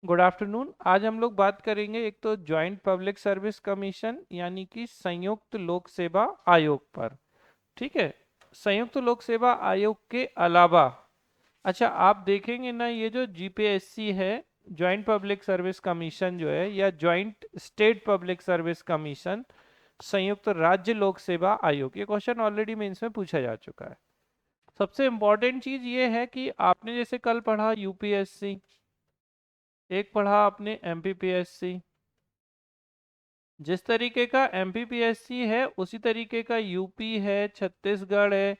Good afternoon. आज हम लोग बात करेंगे एक तो जॉइंट पब्लिक सर्विस कमीशन यानी कि संयुक्त लोक सेवा आयोग पर। ठीक है। संयुक्त लोक सेवा आयोग के अलावा अच्छा आप देखेंगे ना, ये जो जीपीएससी है, जॉइंट पब्लिक सर्विस कमीशन जो है, या joint state public service commission, संयुक्त राज्य लोक सेवा आयोग, ये क्वेश्चन ऑलरेडी मेंस में पूछा जा चुका है। सबसे इम्पोर्टेंट चीज ये है कि आपने जैसे कल पढ़ा यूपीएससी, एक पढ़ा आपने एमपीपीएससी। जिस तरीके का एमपीपीएससी है उसी तरीके का यूपी है, छत्तीसगढ़ है,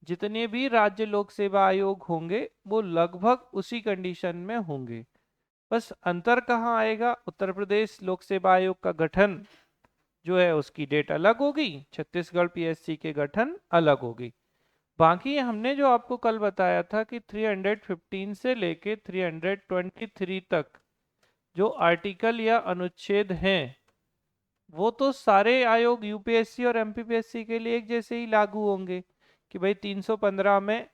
जितने भी राज्य लोक सेवा आयोग होंगे वो लगभग उसी कंडीशन में होंगे। बस अंतर कहाँ आएगा, उत्तर प्रदेश लोक सेवा आयोग का गठन जो है उसकी डेट अलग होगी, छत्तीसगढ़ पीएससी के गठन अलग होगी। बाकी हमने जो आपको कल बताया था कि 315 से लेके 323 तक जो आर्टिकल या अनुच्छेद हैं वो तो सारे आयोग यूपीएससी और एमपीपीएससी के लिए एक जैसे ही लागू होंगे कि भाई 315 में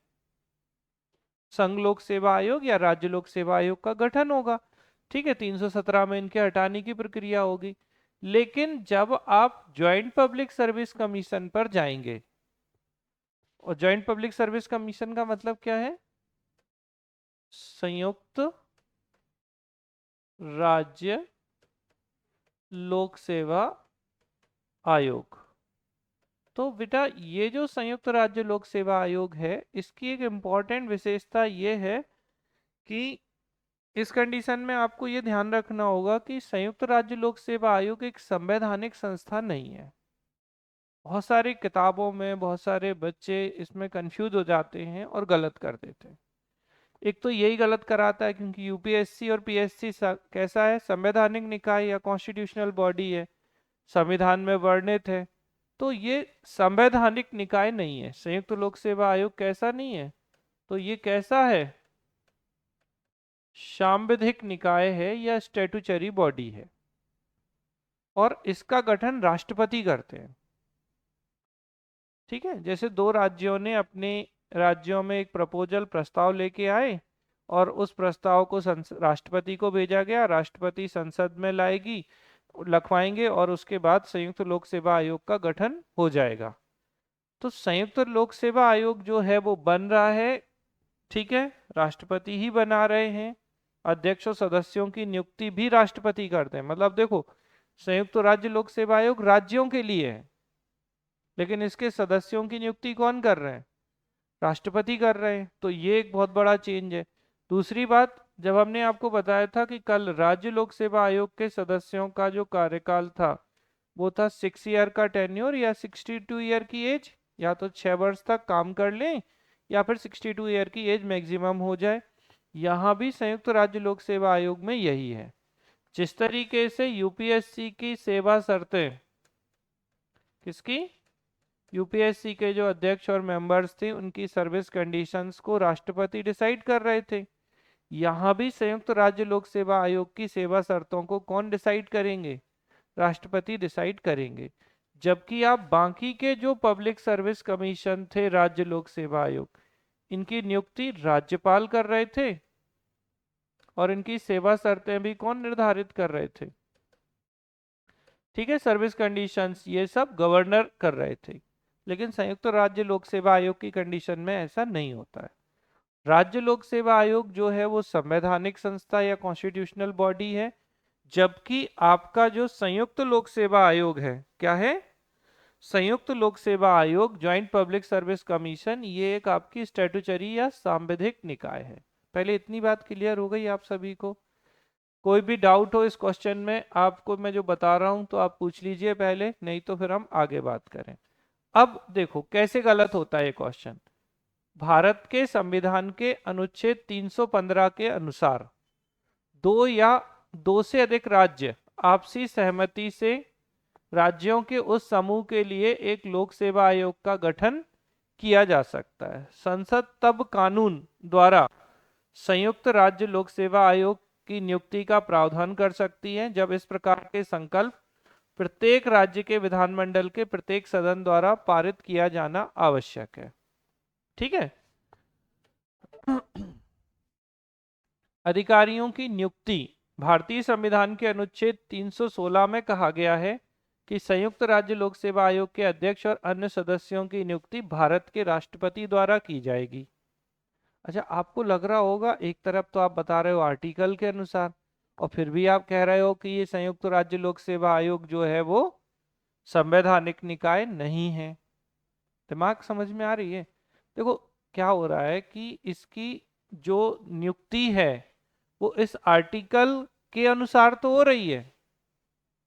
संघ लोक सेवा आयोग या राज्य लोक सेवा आयोग का गठन होगा। ठीक है, 317 में इनके हटाने की प्रक्रिया होगी। लेकिन जब आप ज्वाइंट पब्लिक सर्विस कमीशन पर जाएंगे, और ज्वाइंट पब्लिक सर्विस कमीशन का मतलब क्या है, संयुक्त राज्य लोक सेवा आयोग। तो बेटा ये जो संयुक्त राज्य लोक सेवा आयोग है इसकी एक इम्पॉर्टेंट विशेषता ये है कि इस कंडीशन में आपको ये ध्यान रखना होगा कि संयुक्त राज्य लोक सेवा आयोग एक संवैधानिक संस्था नहीं है। बहुत सारी किताबों में बहुत सारे बच्चे इसमें कंफ्यूज हो जाते हैं और गलत कर देते हैं। एक तो यही गलत कराता है क्योंकि यूपीएससी और पीएससी कैसा है, संवैधानिक निकाय या कॉन्स्टिट्यूशनल बॉडी है, संविधान में वर्णित है। तो ये संवैधानिक निकाय नहीं है, संयुक्त लोक सेवा आयोग कैसा नहीं है, तो ये कैसा है, सांविधिक निकाय है या स्टैट्यूटरी बॉडी है, और इसका गठन राष्ट्रपति करते हैं। ठीक है, जैसे दो राज्यों ने अपने राज्यों में एक प्रपोजल प्रस्ताव लेके आए और उस प्रस्ताव को राष्ट्रपति को भेजा गया, राष्ट्रपति संसद में लाएगी, लखवाएंगे और उसके बाद संयुक्त लोक सेवा आयोग का गठन हो जाएगा। तो संयुक्त लोक सेवा आयोग जो है वो बन रहा है, ठीक है, राष्ट्रपति ही बना रहे हैं। अध्यक्ष और सदस्यों की नियुक्ति भी राष्ट्रपति करते हैं। मतलब देखो, संयुक्त राज्य लोक सेवा आयोग राज्यों के लिए है, लेकिन इसके सदस्यों की नियुक्ति कौन कर रहे हैं, राष्ट्रपति कर रहे हैं। तो ये एक बहुत बड़ा चेंज है। दूसरी बात, जब हमने आपको बताया था कि कल राज्य लोक सेवा आयोग के सदस्यों का जो कार्यकाल था वो था 6 ईयर का टेन्योर या 62 ईयर की एज, या तो 6 वर्ष तक काम कर लें या फिर 62 ईयर की एज मैक्सिमम हो जाए। यहाँ भी संयुक्त राज्य लोक सेवा आयोग में यही है। जिस तरीके से यूपीएससी की सेवा शर्तें, किसकी, यूपीएससी के जो अध्यक्ष और मेंबर्स थे उनकी सर्विस कंडीशंस को राष्ट्रपति डिसाइड कर रहे थे, यहाँ भी संयुक्त राज्य लोक सेवा आयोग की सेवा शर्तों को कौन डिसाइड करेंगे, राष्ट्रपति डिसाइड करेंगे। जबकि आप बाकी के जो पब्लिक सर्विस कमीशन थे राज्य लोक सेवा आयोग, इनकी नियुक्ति राज्यपाल कर रहे थे और इनकी सेवा शर्तें भी कौन निर्धारित कर रहे थे, ठीक है, सर्विस कंडीशंस ये सब गवर्नर कर रहे थे। लेकिन संयुक्त राज्य लोक सेवा आयोग की कंडीशन में ऐसा नहीं होता है। राज्य लोक सेवा आयोग जो है वो संवैधानिक संस्था या कॉन्स्टिट्यूशनल बॉडी है, जबकि आपका जो संयुक्त लोक सेवा आयोग है, क्या है, संयुक्त लोक सेवा आयोग, ज्वाइंट पब्लिक सर्विस कमीशन, ये एक आपकी स्टैट्यूटरी या सांविधिक निकाय है। पहले इतनी बात क्लियर हो गई आप सभी को। कोई भी डाउट हो इस क्वेश्चन में, आपको मैं जो बता रहा हूं तो आप पूछ लीजिए पहले, नहीं तो फिर हम आगे बात करें। अब देखो कैसे गलत होता है ये क्वेश्चन। भारत के संविधान के अनुच्छेद 315 के अनुसार दो या दो से अधिक राज्य आपसी सहमति से राज्यों के उस समूह के लिए एक लोक सेवा आयोग का गठन किया जा सकता है। संसद तब कानून द्वारा संयुक्त राज्य लोक सेवा आयोग की नियुक्ति का प्रावधान कर सकती है जब इस प्रकार के संकल्प प्रत्येक राज्य के विधानमंडल के प्रत्येक सदन द्वारा पारित किया जाना आवश्यक है। ठीक है। अधिकारियों की नियुक्ति भारतीय संविधान के अनुच्छेद 316 में कहा गया है कि संयुक्त राज्य लोक सेवा आयोग के अध्यक्ष और अन्य सदस्यों की नियुक्ति भारत के राष्ट्रपति द्वारा की जाएगी। अच्छा, आपको लग रहा होगा एक तरफ तो आप बता रहे हो आर्टिकल के अनुसार, और फिर भी आप कह रहे हो कि ये संयुक्त राज्य लोक सेवा आयोग जो है वो संवैधानिक निकाय नहीं है। दिमाग समझ में आ रही है? देखो क्या हो रहा है कि इसकी जो नियुक्ति है वो इस आर्टिकल के अनुसार तो हो रही है,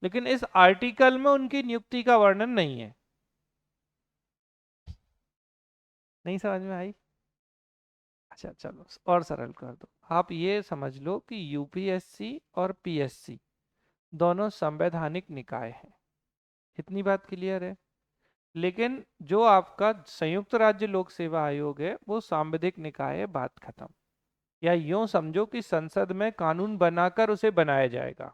लेकिन इस आर्टिकल में उनकी नियुक्ति का वर्णन नहीं है। नहीं समझ में आई? अच्छा चलो और सरल कर दो, आप ये समझ लो कि यूपीएससी और पीएससी दोनों संवैधानिक निकाय हैं। इतनी बात क्लियर है। लेकिन जो आपका संयुक्त राज्य लोक सेवा आयोग है वो सांविधिक निकाय है, बात खत्म। या यूं समझो कि संसद में कानून बनाकर उसे बनाया जाएगा,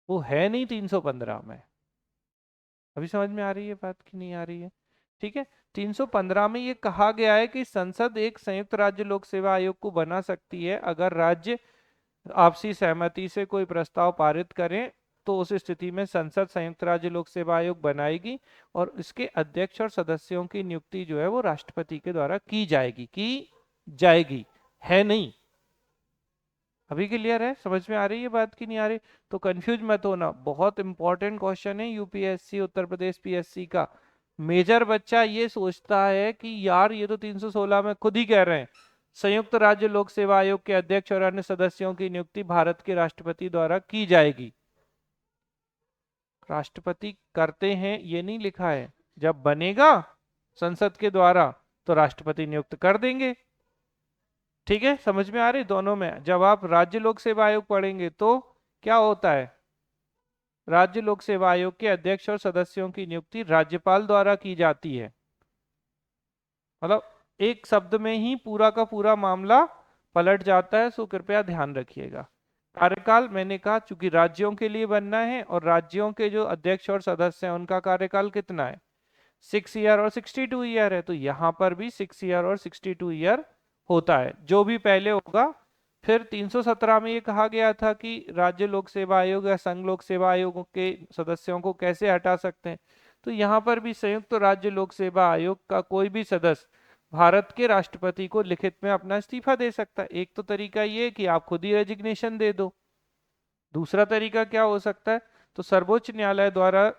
वो है नहीं 315 में। अभी समझ में आ रही है बात कि नहीं आ रही है? ठीक है, 315 में ये कहा गया है कि संसद एक संयुक्त राज्य लोक सेवा आयोग को बना सकती है अगर राज्य आपसी सहमति से कोई प्रस्ताव पारित करें, तो उस स्थिति में संसद संयुक्त राज्य लोक सेवा आयोग बनाएगी और इसके अध्यक्ष और सदस्यों की नियुक्ति जो है वो राष्ट्रपति के द्वारा की जाएगी। है नहीं? अभी क्लियर है? समझ में आ रही है बात की नहीं आ रही? तो कंफ्यूज मत होना, बहुत इंपॉर्टेंट क्वेश्चन है यूपीएससी उत्तर प्रदेश पीएससी का। मेजर बच्चा ये सोचता है कि यार ये तो 316 में खुद ही कह रहे हैं संयुक्त राज्य लोक सेवा आयोग के अध्यक्ष और अन्य सदस्यों की नियुक्ति भारत के राष्ट्रपति द्वारा की जाएगी। राष्ट्रपति करते हैं ये नहीं लिखा है, जब बनेगा संसद के द्वारा तो राष्ट्रपति नियुक्त कर देंगे। ठीक है, समझ में आ रही दोनों में? जब आप राज्य लोक सेवा आयोग पढ़ेंगे तो क्या होता है, राज्य लोक सेवा आयोग के अध्यक्ष और सदस्यों की नियुक्ति राज्यपाल द्वारा की जाती है। मतलब एक शब्द में ही पूरा का पूरा मामला पलट जाता है, सो कृपया ध्यान रखिएगा। कार्यकाल मैंने कहा चूंकि राज्यों के लिए बनना है और राज्यों के जो अध्यक्ष और सदस्य हैं उनका कार्यकाल कितना है, 6 ईयर और 62 ईयर है, तो यहाँ पर भी 6 ईयर और 62 ईयर होता है, जो भी पहले होगा। फिर 317 में ये कहा गया था कि राज्य लोक सेवा आयोग या संघ लोक सेवा आयोग के सदस्यों को कैसे हटा सकते हैं, तो यहाँ पर भी संयुक्त राज्य लोक सेवा आयोग का कोई भी सदस्य भारत के राष्ट्रपति को लिखित में अपना इस्तीफा दे सकता है। एक तो तरीका ये है कि आप खुद ही रेजिग्नेशन दे दो, दूसरा तरीका क्या हो सकता है, तो सर्वोच्च न्यायालय द्वारा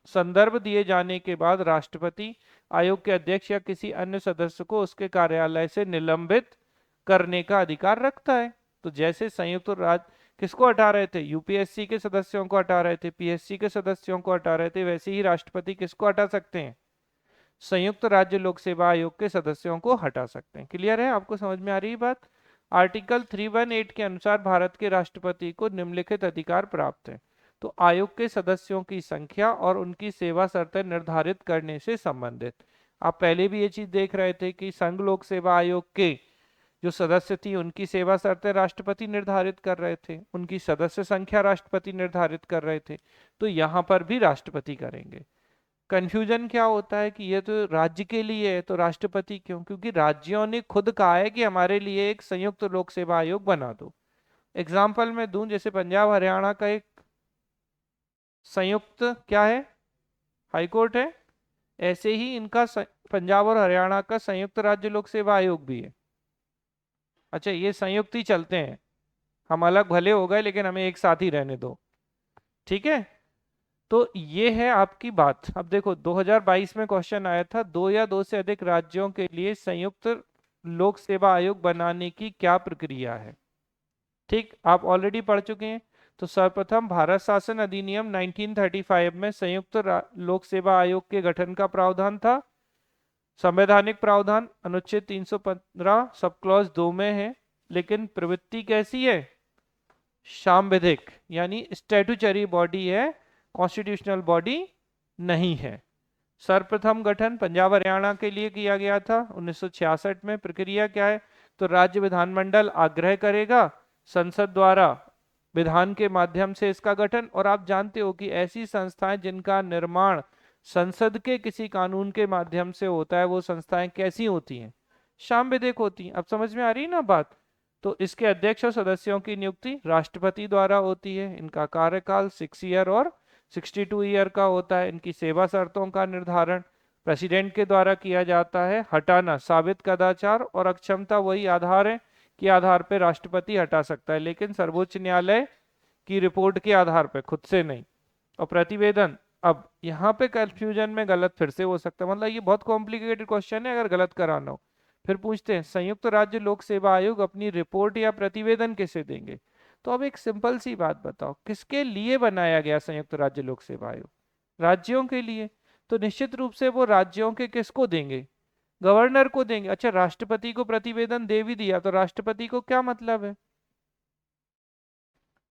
संदर्भ दिए जाने के बाद राष्ट्रपति आयोग के अध्यक्ष या किसी अन्य सदस्य को उसके कार्यालय से निलंबित करने का अधिकार रखता है। तो जैसे संयुक्त राज्य किसको हटा रहे थे, यूपीएससी के सदस्यों को हटा रहे थे, पीएससी के सदस्यों को हटा रहे थे, वैसे ही राष्ट्रपति किसको हटा सकते हैं, संयुक्त राज्य लोक सेवा आयोग के सदस्यों को हटा सकते हैं। क्लियर है? आपको समझ में आ रही है बात? आर्टिकल 318 के अनुसार भारत के राष्ट्रपति को निम्नलिखित अधिकार प्राप्त है, तो आयोग के सदस्यों की संख्या और उनकी सेवा शर्तें निर्धारित करने से संबंधित। आप पहले भी ये चीज देख रहे थे कि संघ लोक सेवा आयोग के जो सदस्य थी उनकी सेवा शर्तें राष्ट्रपति निर्धारित कर रहे थे, उनकी सदस्य संख्या राष्ट्रपति निर्धारित कर रहे थे, तो यहाँ पर भी राष्ट्रपति करेंगे। कंफ्यूजन क्या होता है कि ये तो राज्य के लिए है तो राष्ट्रपति क्यों, क्योंकि राज्यों ने खुद कहा है कि हमारे लिए एक संयुक्त लोक सेवा आयोग बना दो। एग्जाम्पल में दूं, जैसे पंजाब हरियाणा का एक संयुक्त क्या है, हाईकोर्ट है, ऐसे ही इनका पंजाब और हरियाणा का संयुक्त राज्य लोक सेवा आयोग भी है। अच्छा, ये संयुक्त ही चलते हैं, हम अलग भले हो गए लेकिन हमें एक साथ ही रहने दो। ठीक है, तो ये है आपकी बात। अब देखो 2022 में क्वेश्चन आया था, दो या दो से अधिक राज्यों के लिए संयुक्त लोक सेवा आयोग बनाने की क्या प्रक्रिया है। ठीक, आप ऑलरेडी पढ़ चुके हैं। तो सर्वप्रथम भारत शासन अधिनियम 1935 में संयुक्त लोक सेवा आयोग के गठन का प्रावधान था। संवैधानिक प्रावधान अनुच्छेद 315 सब क्लॉज 2 में है, लेकिन प्रवृत्ति कैसी है, सांविधिक, यानी स्टैट्यूटरी बॉडी है, कॉन्स्टिट्यूशनल बॉडी नहीं है। सर्वप्रथम गठन पंजाब हरियाणा के लिए किया गया था 1966 में। प्रक्रिया क्या है, तो राज्य विधानमंडल आग्रह करेगा संसद द्वारा विधान के माध्यम से इसका गठन, और आप जानते हो कि ऐसी संस्थाएं जिनका निर्माण संसद के किसी कानून के माध्यम से होता है वो संस्थाएं कैसी होती हैं, सांविधिक होती हैं। अब समझ में आ रही है ना बात? तो इसके अध्यक्ष और सदस्यों की नियुक्ति राष्ट्रपति द्वारा होती है। इनका कार्यकाल 6 ईयर और 62 ईयर का होता है। इनकी सेवा शर्तों का निर्धारण प्रेसिडेंट के द्वारा किया जाता है। हटाना साबित कदाचार और अक्षमता वही आधार है कि आधार पर राष्ट्रपति हटा सकता है, लेकिन सर्वोच्च न्यायालय की रिपोर्ट के आधार पर, खुद से नहीं। और प्रतिवेदन, अब यहाँ पे कंफ्यूजन में गलत फिर से हो सकता है, मतलब ये बहुत कॉम्प्लिकेटेड क्वेश्चन है अगर गलत कराना हो। फिर पूछते हैं संयुक्त राज्य लोक सेवा आयोग अपनी रिपोर्ट या प्रतिवेदन किसे देंगे। तो अब एक सिंपल सी बात बताओ, किसके लिए बनाया गया संयुक्त राज्य लोक सेवा आयोग? राज्यों के लिए। तो निश्चित रूप से वो राज्यों के किसको देंगे? गवर्नर को देंगे। अच्छा, राष्ट्रपति को प्रतिवेदन दे भी दिया तो राष्ट्रपति को क्या मतलब है?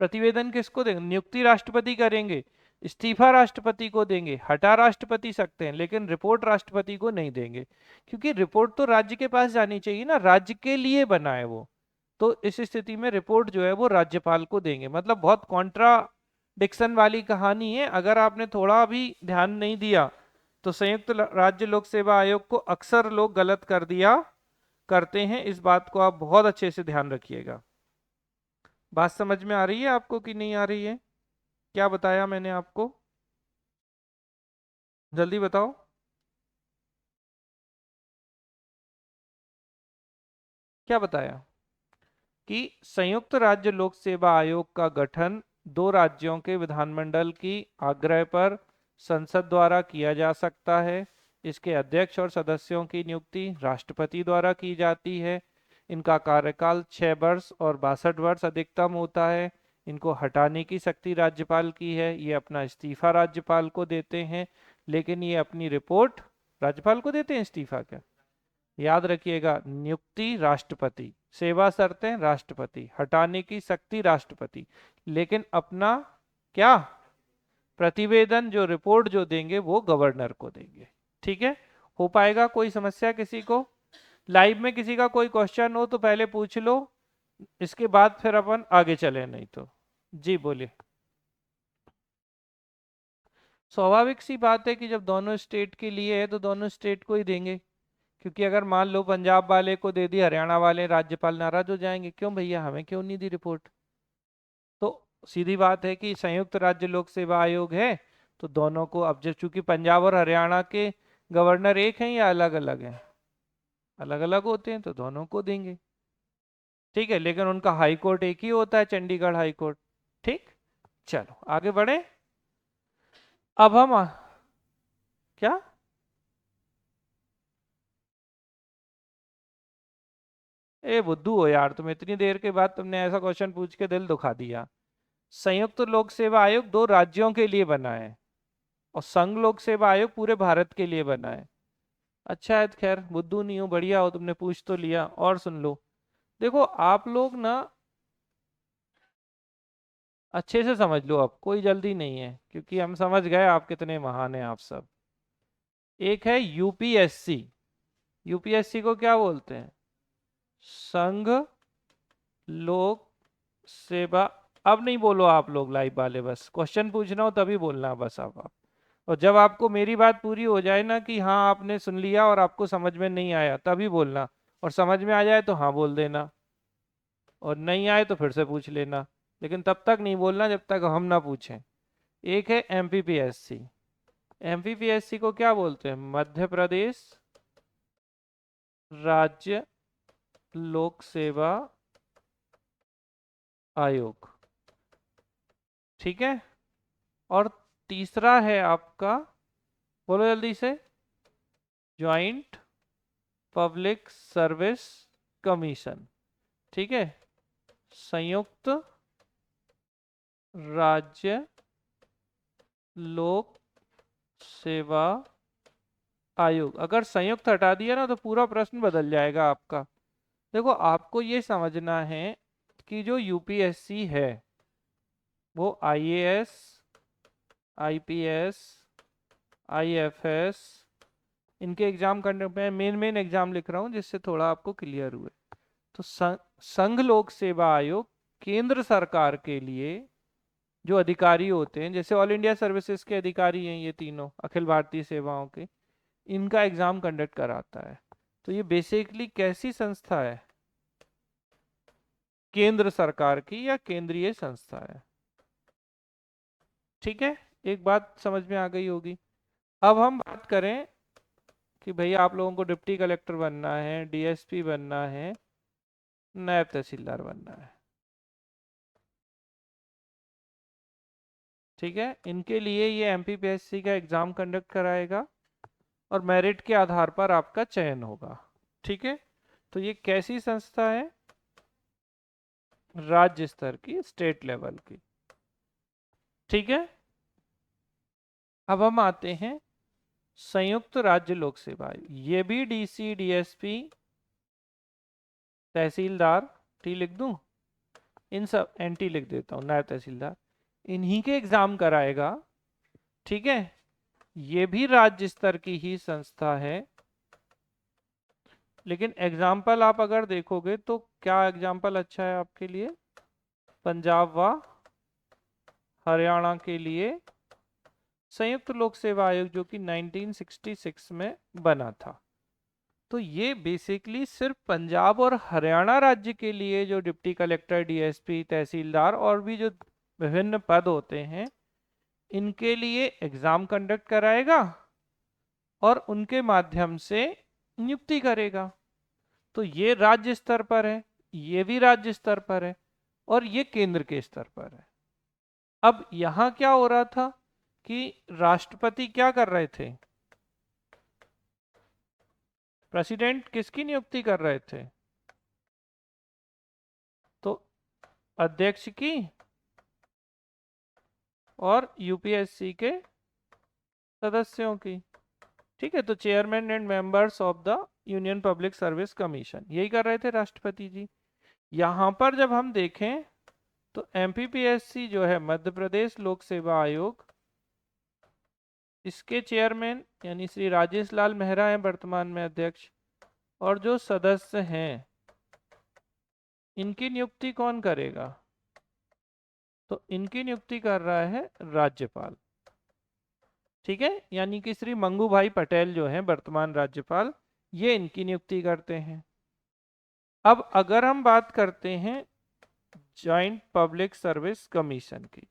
प्रतिवेदन किसको देंगे? नियुक्ति राष्ट्रपति करेंगे, इस्तीफा राष्ट्रपति को देंगे, हटा राष्ट्रपति सकते हैं, लेकिन रिपोर्ट राष्ट्रपति को नहीं देंगे, क्योंकि रिपोर्ट तो राज्य के पास जानी चाहिए ना, राज्य के लिए बना है वो। तो इस स्थिति में रिपोर्ट जो है वो राज्यपाल को देंगे। मतलब बहुत कॉन्ट्राडिक्शन वाली कहानी है। अगर आपने थोड़ा भी ध्यान नहीं दिया तो संयुक्त राज्य लोक सेवा आयोग को अक्सर लोग गलत कर दिया करते हैं। इस बात को आप बहुत अच्छे से ध्यान रखिएगा। बात समझ में आ रही है आपको कि नहीं आ रही है? क्या बताया मैंने आपको? जल्दी बताओ। क्या बताया? कि संयुक्त राज्य लोक सेवा आयोग का गठन दो राज्यों के विधानमंडल की आग्रह पर संसद द्वारा किया जा सकता है। इसके अध्यक्ष और सदस्यों की नियुक्ति राष्ट्रपति द्वारा की जाती है। इनका कार्यकाल 6 वर्ष और 62 वर्ष अधिकतम होता है। इनको हटाने की शक्ति राज्यपाल की है। ये अपना इस्तीफा राज्यपाल को देते हैं, लेकिन ये अपनी रिपोर्ट राज्यपाल को देते हैं इस्तीफा क्या? याद रखिएगा, नियुक्ति राष्ट्रपति, सेवा शर्तें राष्ट्रपति, हटाने की शक्ति राष्ट्रपति, लेकिन अपना क्या प्रतिवेदन जो रिपोर्ट जो देंगे वो गवर्नर को देंगे। ठीक है, हो पाएगा? कोई समस्या किसी को? लाइव में किसी का कोई क्वेश्चन हो तो पहले पूछ लो, इसके बाद फिर अपन आगे चले, नहीं तो। जी बोलिए। स्वाभाविक सी बात है कि जब दोनों स्टेट के लिए है तो दोनों स्टेट को ही देंगे, क्योंकि अगर मान लो पंजाब वाले को दे दी, हरियाणा वाले, राज्यपाल नाराज हो जाएंगे, क्यों भैया हमें क्यों नहीं दी रिपोर्ट? तो सीधी बात है कि संयुक्त राज्य लोक सेवा आयोग है तो दोनों को, अब जब चूंकि पंजाब और हरियाणा के गवर्नर एक हैं या अलग अलग हैं? अलग अलग होते हैं, तो दोनों को देंगे। ठीक है, लेकिन उनका हाई कोर्ट एक ही होता है, चंडीगढ़ हाई कोर्ट। ठीक, चलो आगे बढ़े। अब हम क्या? ए बुद्धू हो यार तुम, इतनी देर के बाद तुमने ऐसा क्वेश्चन पूछ के दिल दुखा दिया। संयुक्त लोक सेवा आयोग दो राज्यों के लिए बना है और संघ लोक सेवा आयोग पूरे भारत के लिए बना है। अच्छा है, खैर बुद्धू नहीं हो, बढ़िया हो, तुमने पूछ तो लिया। और सुन लो, देखो आप लोग ना अच्छे से समझ लो, अब कोई जल्दी नहीं है, क्योंकि हम समझ गए आप कितने महान हैं आप सब। एक है यूपीएससी। यूपीएससी को क्या बोलते हैं? संघ लोक सेवा। अब नहीं बोलो आप लोग लाइव वाले, बस क्वेश्चन पूछना हो तभी बोलना बस आप। और जब आपको मेरी बात पूरी हो जाए ना कि हाँ आपने सुन लिया और आपको समझ में नहीं आया, तभी बोलना। और समझ में आ जाए तो हाँ बोल देना, और नहीं आए तो फिर से पूछ लेना, लेकिन तब तक नहीं बोलना जब तक हम ना पूछें। एक है एमपीपीएससी। एमपीपीएससी को क्या बोलते हैं? मध्य प्रदेश राज्य लोक सेवा आयोग। ठीक है, और तीसरा है आपका, बोलो जल्दी से, ज्वाइंट पब्लिक सर्विस कमीशन। ठीक है, संयुक्त राज्य लोक सेवा आयोग। अगर संयुक्त हटा दिया ना तो पूरा प्रश्न बदल जाएगा आपका। देखो आपको ये समझना है कि जो यूपीएससी है वो आईएएस, आईपीएस, आईएफएस, इनके एग्जाम करने पे मेन एग्जाम लिख रहा हूँ जिससे थोड़ा आपको क्लियर हुए। तो संघ लोक सेवा आयोग केंद्र सरकार के लिए जो अधिकारी होते हैं, जैसे ऑल इंडिया सर्विसेज के अधिकारी हैं ये तीनों, अखिल भारतीय सेवाओं के, इनका एग्जाम कंडक्ट कराता है। तो ये बेसिकली कैसी संस्था है? केंद्र सरकार की या केंद्रीय संस्था है। ठीक है, एक बात समझ में आ गई होगी। अब हम बात करें कि भैया आप लोगों को डिप्टी कलेक्टर बनना है, डीएसपी बनना है, नायब तहसीलदार बनना है। ठीक है, इनके लिए ये एमपीपीएससी का एग्जाम कंडक्ट कराएगा और मेरिट के आधार पर आपका चयन होगा। ठीक है, तो ये कैसी संस्था है? राज्य स्तर की, स्टेट लेवल की। ठीक है, अब हम आते हैं संयुक्त राज्य लोक सेवा आयोग। ये भी डीसी, डीएसपी, तहसीलदार, टी लिख दूं, इन सब एनटी लिख देता हूँ, नायब तहसीलदार, इन्हीं के एग्जाम कराएगा। ठीक है, ये भी राज्य स्तर की ही संस्था है, लेकिन एग्जाम्पल आप अगर देखोगे तो क्या एग्जाम्पल अच्छा है आपके लिए? पंजाब व हरियाणा के लिए संयुक्त लोक सेवा आयोग, जो कि 1966 में बना था। तो ये बेसिकली सिर्फ पंजाब और हरियाणा राज्य के लिए जो डिप्टी कलेक्टर, डीएसपी, तहसीलदार और भी जो विभिन्न पद होते हैं, इनके लिए एग्जाम कंडक्ट कराएगा और उनके माध्यम से नियुक्ति करेगा। तो ये राज्य स्तर पर है, ये भी राज्य स्तर पर है और ये केंद्र के स्तर पर है। अब यहां क्या हो रहा था कि राष्ट्रपति क्या कर रहे थे? प्रेसिडेंट किसकी नियुक्ति कर रहे थे? तो अध्यक्ष की और यूपीएससी के सदस्यों की। ठीक है, तो chairman and members of the union public service commission, यही कर रहे थे राष्ट्रपति जी। यहां पर जब हम देखें तो एमपीपीएससी जो है, मध्य प्रदेश लोक सेवा आयोग, इसके चेयरमैन यानी श्री राजेश लाल मेहरा हैं वर्तमान में अध्यक्ष, और जो सदस्य हैं इनकी नियुक्ति कौन करेगा? तो इनकी नियुक्ति कर रहा है राज्यपाल। ठीक है, यानी कि श्री मंगू भाई पटेल जो हैं वर्तमान राज्यपाल, ये इनकी नियुक्ति करते हैं। अब अगर हम बात करते हैं जॉइंट पब्लिक सर्विस कमीशन की,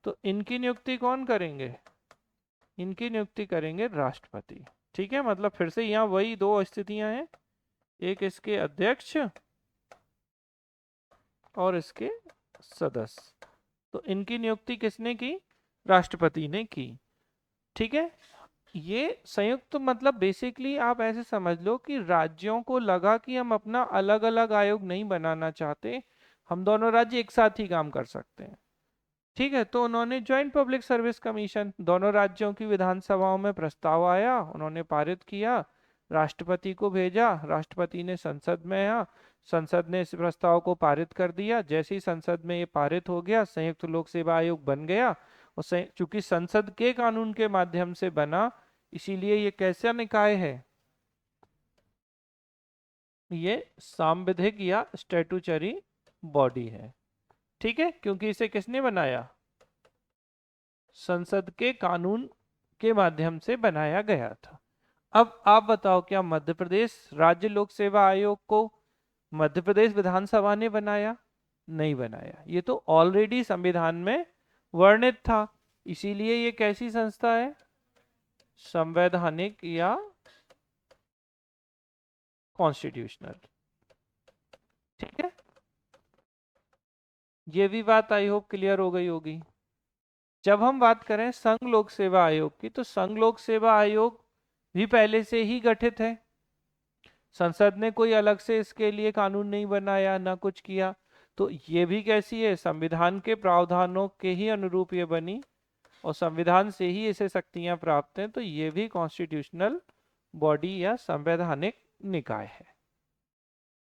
तो इनकी नियुक्ति कौन करेंगे? इनकी नियुक्ति करेंगे राष्ट्रपति। ठीक है, मतलब फिर से यहाँ वही दो स्थितियां हैं, एक इसके अध्यक्ष और इसके सदस्य। तो इनकी नियुक्ति किसने की? राष्ट्रपति ने की। ठीक है, ये संयुक्त मतलब बेसिकली आप ऐसे समझ लो कि राज्यों को लगा कि हम अपना अलग अलग आयोग नहीं बनाना चाहते, हम दोनों राज्य एक साथ ही काम कर सकते हैं। ठीक है, तो उन्होंने ज्वाइंट पब्लिक सर्विस कमीशन, दोनों राज्यों की विधानसभाओं में प्रस्ताव आया, उन्होंने पारित किया, राष्ट्रपति को भेजा, राष्ट्रपति ने संसद में आया, संसद ने इस प्रस्ताव को पारित कर दिया। जैसे ही संसद में ये पारित हो गया, संयुक्त लोक सेवा आयोग बन गया। और चूंकि संसद के कानून के माध्यम से बना, इसीलिए ये कैसा निकाय है? ये सांविधिक या स्टैट्यूटरी बॉडी है। ठीक है, क्योंकि इसे किसने बनाया? संसद के कानून के माध्यम से बनाया गया था। अब आप बताओ, क्या मध्य प्रदेश राज्य लोक सेवा आयोग को मध्य प्रदेश विधानसभा ने बनाया? नहीं बनाया, ये तो ऑलरेडी संविधान में वर्णित था। इसीलिए ये कैसी संस्था है? संवैधानिक या कॉन्स्टिट्यूशनल। ठीक है, ये भी बात आई होप क्लियर हो गई होगी। जब हम बात करें संघ लोक सेवा आयोग की, तो संघ लोक सेवा आयोग भी पहले से ही गठित है। संसद ने कोई अलग से इसके लिए कानून नहीं बनाया, ना कुछ किया। तो ये भी कैसी है? संविधान के प्रावधानों के ही अनुरूप ये बनी और संविधान से ही इसे शक्तियां प्राप्त हैं। तो ये भी कॉन्स्टिट्यूशनल बॉडी या संवैधानिक निकाय है।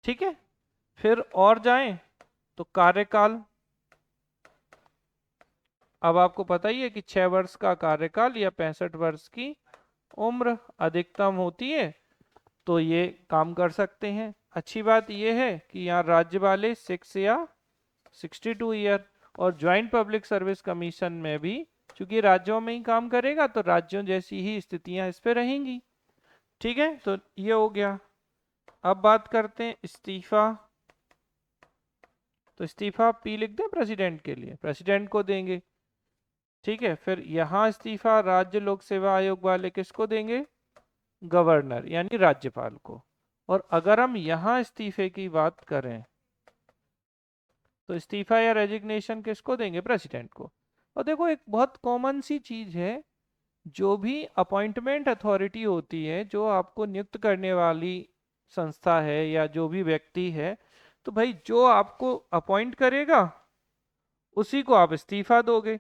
ठीक है, फिर और जाएं तो कार्यकाल। अब आपको पता ही है कि 6 वर्ष का कार्यकाल या 65 वर्ष की उम्र अधिकतम होती है, तो ये काम कर सकते हैं। अच्छी बात यह है कि यहाँ राज्य वाले 6 या 62 ईयर, और ज्वाइंट पब्लिक सर्विस कमीशन में भी चूंकि राज्यों में ही काम करेगा, तो राज्यों जैसी ही स्थितियां इस पे रहेंगी। ठीक है, तो ये हो गया। अब बात करते हैं इस्तीफा तो इस्तीफा पी लिख दें प्रेसिडेंट के लिए, प्रेसिडेंट को देंगे। ठीक है, फिर यहाँ इस्तीफा राज्य लोक सेवा आयोग वाले किसको देंगे? गवर्नर यानी राज्यपाल को। और अगर हम यहाँ इस्तीफे की बात करें तो इस्तीफा या रेजिग्नेशन किसको देंगे? प्रेसिडेंट को। और देखो एक बहुत कॉमन सी चीज है, जो भी अपॉइंटमेंट अथॉरिटी होती है, जो आपको नियुक्त करने वाली संस्था है या जो भी व्यक्ति है, तो भाई जो आपको अपॉइंट करेगा उसी को आप इस्तीफा दोगे।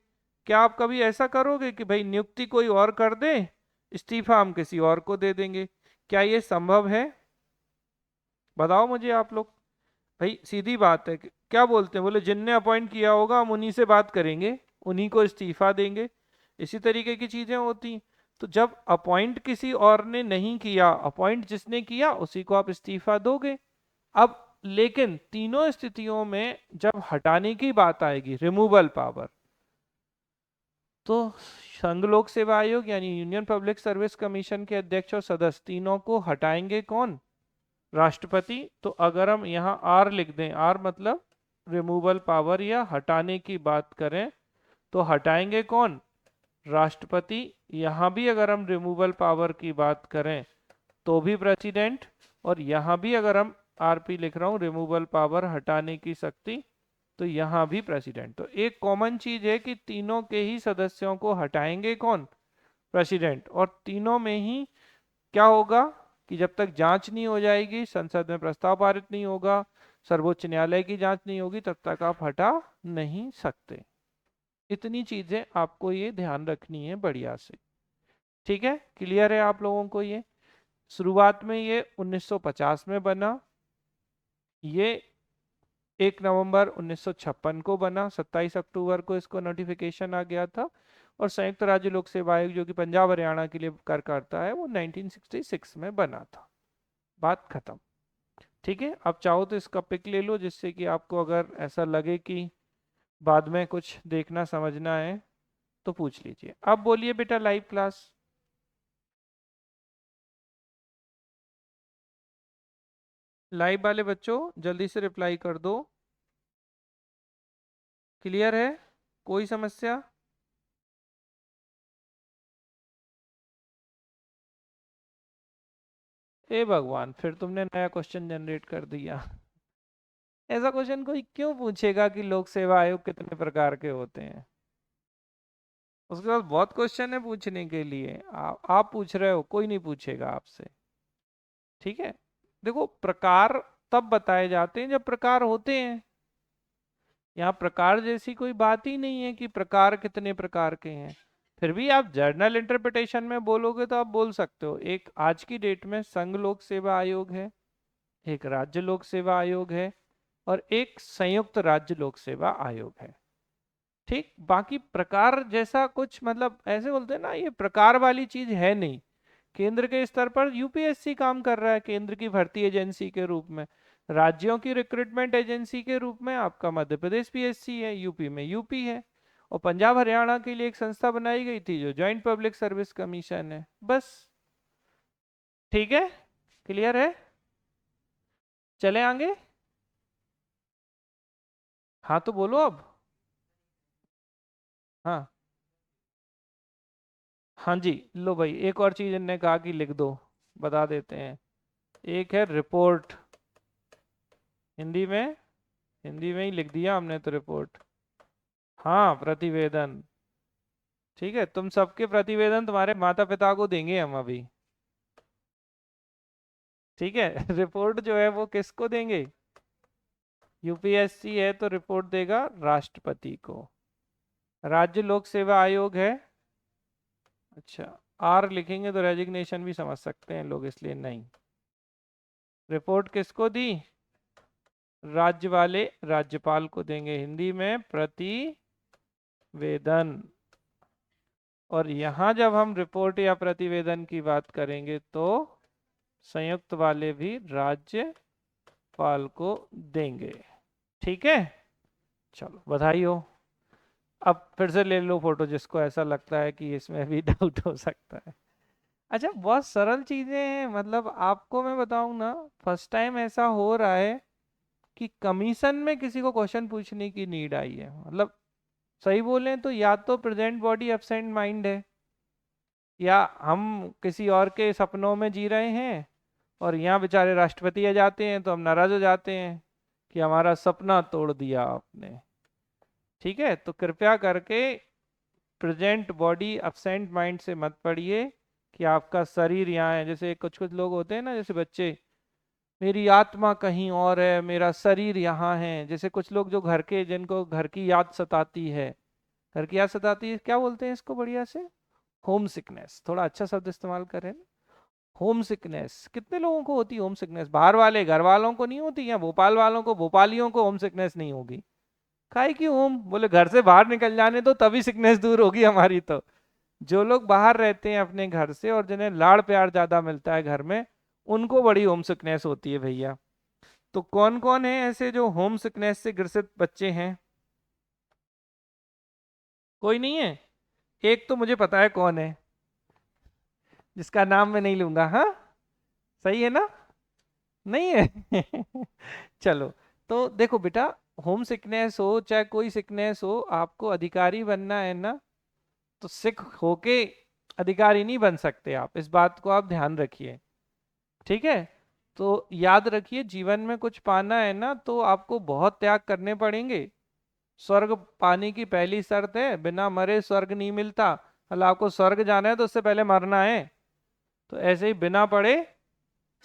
क्या आप कभी ऐसा करोगे कि भाई नियुक्ति कोई और कर दे, इस्तीफा हम किसी और को दे देंगे? क्या ये संभव है? बताओ मुझे आप लोग। भाई सीधी बात है, क्या बोलते हैं? बोले जिनने अपॉइंट किया होगा हम उन्हीं से बात करेंगे, उन्हीं को इस्तीफा देंगे। इसी तरीके की चीजें होती। तो जब अपॉइंट किसी और ने नहीं किया, अपॉइंट जिसने किया उसी को आप इस्तीफा दोगे। अब लेकिन तीनों स्थितियों में जब हटाने की बात आएगी, रिमूवल पावर, तो संघ लोक सेवा आयोग यानी यूनियन पब्लिक सर्विस कमीशन के अध्यक्ष और सदस्य तीनों को हटाएंगे कौन? राष्ट्रपति। तो अगर हम यहाँ आर लिख दें, आर मतलब रिमूवल पावर या हटाने की बात करें, तो हटाएंगे कौन? राष्ट्रपति। यहाँ भी अगर हम रिमूवल पावर की बात करें तो भी प्रेसिडेंट। और यहाँ भी अगर हम आरपी लिख रहा हूँ, रिमूवल पावर हटाने की शक्ति, तो यहाँ भी प्रेसिडेंट। तो एक कॉमन चीज है कि तीनों के ही सदस्यों को हटाएंगे कौन? प्रेसिडेंट। और तीनों में ही क्या होगा कि जब तक जांच नहीं हो जाएगी, संसद में प्रस्ताव पारित नहीं होगा, सर्वोच्च न्यायालय की जांच नहीं होगी, तब तक आप हटा नहीं सकते। इतनी चीजें आपको ये ध्यान रखनी है बढ़िया से। ठीक है, क्लियर है आप लोगों को ये? शुरुआत में ये 1950 में बना, ये 1 नवंबर 1956 को बना, 27 अक्टूबर को इसको नोटिफिकेशन आ गया था। और संयुक्त राज्य लोक सेवा आयोग जो कि पंजाब हरियाणा के लिए कार्य करता है, वो 1966 में बना था। बात खत्म। ठीक है, अब चाहो तो इसका पिक ले लो, जिससे कि आपको अगर ऐसा लगे कि बाद में कुछ देखना समझना है तो पूछ लीजिए। अब बोलिए बेटा लाइव क्लास। लाइव वाले बच्चों जल्दी से रिप्लाई कर दो। क्लियर है? कोई समस्या? ए भगवान, फिर तुमने नया क्वेश्चन जनरेट कर दिया। ऐसा क्वेश्चन कोई क्यों पूछेगा कि लोक सेवा आयोग कितने प्रकार के होते हैं? उसके बाद बहुत क्वेश्चन है पूछने के लिए। आप पूछ रहे हो, कोई नहीं पूछेगा आपसे। ठीक है, देखो प्रकार तब बताए जाते हैं जब प्रकार होते हैं। यहाँ प्रकार जैसी कोई बात ही नहीं है कि प्रकार कितने प्रकार के हैं। फिर भी आप जर्नल इंटरप्रिटेशन में बोलोगे तो आप बोल सकते हो, एक आज की डेट में संघ लोक सेवा आयोग है, एक राज्य लोक सेवा आयोग है, और एक संयुक्त राज्य लोक सेवा आयोग है। ठीक, बाकी प्रकार जैसा कुछ मतलब ऐसे बोलते हैं ना, ये प्रकार वाली चीज है नहीं। केंद्र के स्तर पर यूपीएससी काम कर रहा है केंद्र की भर्ती एजेंसी के रूप में, राज्यों की रिक्रूटमेंट एजेंसी के रूप में आपका मध्य प्रदेश पीएससी है, यूपी में यूपी है, और पंजाब हरियाणा के लिए एक संस्था बनाई गई थी जो ज्वाइंट पब्लिक सर्विस कमीशन है, बस। ठीक है, क्लियर है? चले आगे। हाँ तो बोलो अब। हाँ हाँ जी, लो भाई एक और चीज इनने कहा कि लिख दो, बता देते हैं। एक है रिपोर्ट, हिंदी में, हिंदी में ही लिख दिया हमने तो रिपोर्ट। हाँ प्रतिवेदन। ठीक है, तुम सबके प्रतिवेदन तुम्हारे माता पिता को देंगे हम अभी। ठीक है रिपोर्ट जो है वो किसको देंगे? यूपीएससी है तो रिपोर्ट देगा राष्ट्रपति को। राज्य लोक सेवा आयोग है, अच्छा आर लिखेंगे तो रेजिग्नेशन भी समझ सकते हैं लोग, इसलिए नहीं। रिपोर्ट किसको दी? राज्य वाले राज्यपाल को देंगे, हिंदी में प्रतिवेदन। और यहां जब हम रिपोर्ट या प्रतिवेदन की बात करेंगे तो संयुक्त वाले भी राज्यपाल को देंगे। ठीक है, चलो बधाई हो। अब फिर से ले लो फोटो जिसको ऐसा लगता है कि इसमें भी डाउट हो सकता है। अच्छा बहुत सरल चीजें हैं, मतलब आपको मैं बताऊं ना, फर्स्ट टाइम ऐसा हो रहा है कि कमीशन में किसी को क्वेश्चन पूछने की नीड आई है। मतलब सही बोलें तो या तो प्रेजेंट बॉडी एब्सेंट माइंड है, या हम किसी और के सपनों में जी रहे हैं, और यहाँ बेचारे राष्ट्रपति आ जाते हैं तो हम नाराज हो जाते हैं कि हमारा सपना तोड़ दिया आपने। ठीक है, तो कृपया करके प्रेजेंट बॉडी एब्सेंट माइंड से मत पढ़िए कि आपका शरीर यहाँ है। जैसे कुछ कुछ लोग होते हैं ना, जैसे बच्चे, मेरी आत्मा कहीं और है, मेरा शरीर यहाँ है। जैसे कुछ लोग जो घर के, जिनको घर की याद सताती है, घर की याद सताती है, क्या बोलते हैं इसको बढ़िया से, होम सिकनेस। थोड़ा अच्छा शब्द इस्तेमाल करें ना, होम सिकनेस। कितने लोगों को होती है होम सिकनेस? बाहर वाले घर वालों को नहीं होती, या भोपाल वालों को, भोपालियों को होम सिकनेस नहीं होगी? काहे की होम? बोले घर से बाहर निकल जाने तो तभी सिकनेस दूर होगी हमारी। तो जो लोग बाहर रहते हैं अपने घर से और जिन्हें लाड़ प्यार ज्यादा मिलता है घर में, उनको बड़ी होम सिकनेस होती है भैया। तो कौन कौन है ऐसे जो होम सिकनेस से ग्रसित बच्चे हैं? कोई नहीं है? एक तो मुझे पता है कौन है, जिसका नाम मैं नहीं लूंगा। हाँ, सही है ना? नहीं है? चलो, तो देखो बेटा, होम सिकनेस हो चाहे कोई सिकनेस हो, आपको अधिकारी बनना है ना, तो सिख होके अधिकारी नहीं बन सकते आप। इस बात को आप ध्यान रखिए, ठीक है? तो याद रखिए, जीवन में कुछ पाना है ना तो आपको बहुत त्याग करने पड़ेंगे। स्वर्ग पाने की पहली शर्त है, बिना मरे स्वर्ग नहीं मिलता। मतलब आपको स्वर्ग जाना है तो उससे पहले मरना है। तो ऐसे ही बिना पढ़े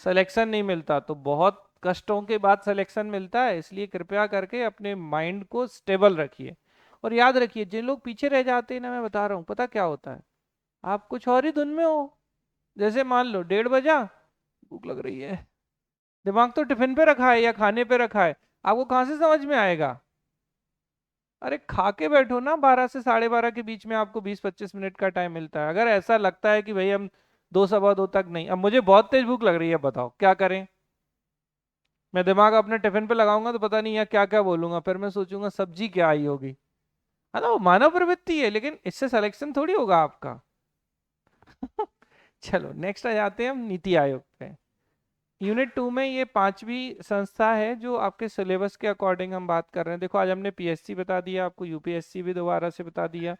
सिलेक्शन नहीं मिलता, तो बहुत कष्टों के बाद सिलेक्शन मिलता है। इसलिए कृपया करके अपने माइंड को स्टेबल रखिए। और याद रखिए, जिन लोग पीछे रह जाते हैं ना, मैं बता रहा हूँ, पता क्या होता है, आप कुछ और ही धुन में हो। जैसे मान लो 1:30 बजा, भूख लग रही है, दिमाग तो टिफिन पे रखा है या खाने पे रखा है, आपको कहाँ से समझ में आएगा? अरे खा के बैठो ना, 12 से 12:30 के बीच में आपको 20-25 मिनट का टाइम मिलता है। अगर ऐसा लगता है कि भाई हम 2 सवा 2 तक नहीं, अब मुझे बहुत तेज भूख लग रही है, बताओ क्या करें? मैं दिमाग अपने टिफिन पे लगाऊंगा तो पता नहीं यार क्या क्या बोलूंगा, फिर मैं सोचूंगा सब्जी क्या आई होगी। है ना, वो मानव प्रवृत्ति है, लेकिन इससे सिलेक्शन थोड़ी होगा आपका। चलो नेक्स्ट आ जाते हैं हम नीति आयोग पे। यूनिट 2 में ये 5वीं संस्था है जो आपके सिलेबस के अकॉर्डिंग हम बात कर रहे हैं। देखो, आज हमने पीएससी बता दिया आपको, यूपीएससी भी दोबारा से बता दिया,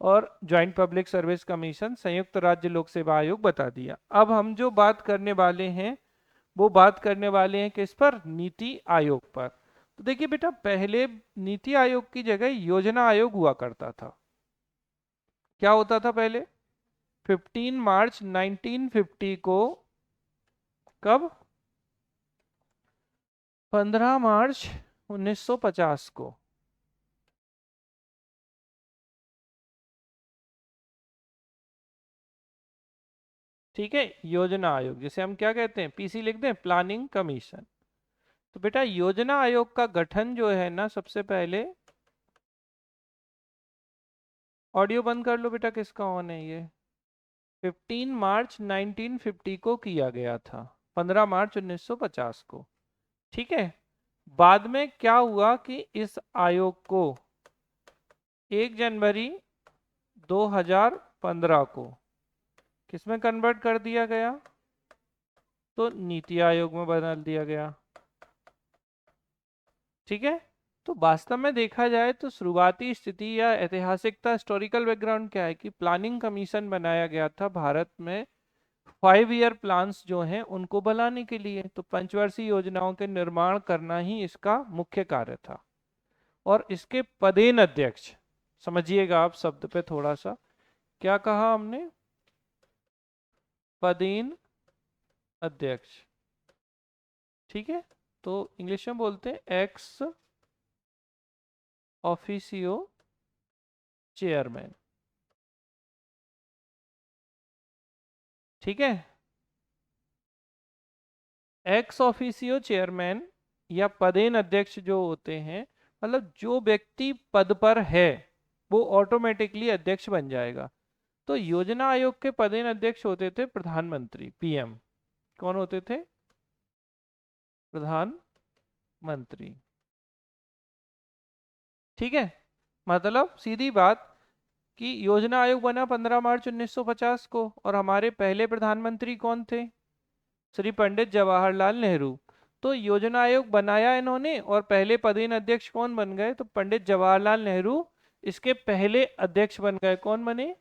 और ज्वाइंट पब्लिक सर्विस कमीशन, संयुक्त राज्य लोक सेवा आयोग बता दिया। अब हम जो बात करने वाले हैं वो बात करने वाले हैं किस पर? नीति आयोग पर। तो देखिए बेटा, पहले नीति आयोग की जगह योजना आयोग हुआ करता था। क्या होता था पहले? 15 मार्च 1950 को, कब? 15 मार्च 1950 को, ठीक है, योजना आयोग, जिसे हम क्या कहते हैं, पीसी लिख दें, प्लानिंग कमीशन। तो बेटा योजना आयोग का गठन जो है ना, सबसे पहले, ऑडियो बंद कर लो बेटा, किसका ऑन है ये? 15 मार्च 1950 को किया गया था, 15 मार्च 1950 को, ठीक है। बाद में क्या हुआ कि इस आयोग को 1 जनवरी 2015 को किसमें कन्वर्ट कर दिया गया? तो नीति आयोग में बदल दिया गया, ठीक है। तो वास्तव में देखा जाए तो शुरुआती स्थिति या ऐतिहासिकता, हिस्टोरिकल बैकग्राउंड क्या है कि प्लानिंग कमीशन बनाया गया था भारत में 5 ईयर प्लान्स जो हैं उनको बनाने के लिए। तो पंचवर्षीय योजनाओं के निर्माण करना ही इसका मुख्य कार्य था। और इसके पदेन अध्यक्ष, समझिएगा आप शब्द पे थोड़ा सा, क्या कहा हमने? पदेन अध्यक्ष, ठीक है। तो इंग्लिश में बोलते हैं एक्स ऑफिसियो चेयरमैन, ठीक है। एक्स ऑफिसियो चेयरमैन या पदेन अध्यक्ष जो होते हैं, मतलब जो व्यक्ति पद पर है वो ऑटोमेटिकली अध्यक्ष बन जाएगा। तो योजना आयोग के पदेन अध्यक्ष होते थे प्रधानमंत्री, पीएम। कौन होते थे? प्रधानमंत्री, ठीक है। मतलब सीधी बात कि योजना आयोग बना 15 मार्च 1950 को, और हमारे पहले प्रधानमंत्री कौन थे? श्री पंडित जवाहरलाल नेहरू। तो योजना आयोग बनाया इन्होंने, और पहले पदेन अध्यक्ष कौन बन गए? तो पंडित जवाहरलाल नेहरू इसके पहले अध्यक्ष बन गए। कौन बने?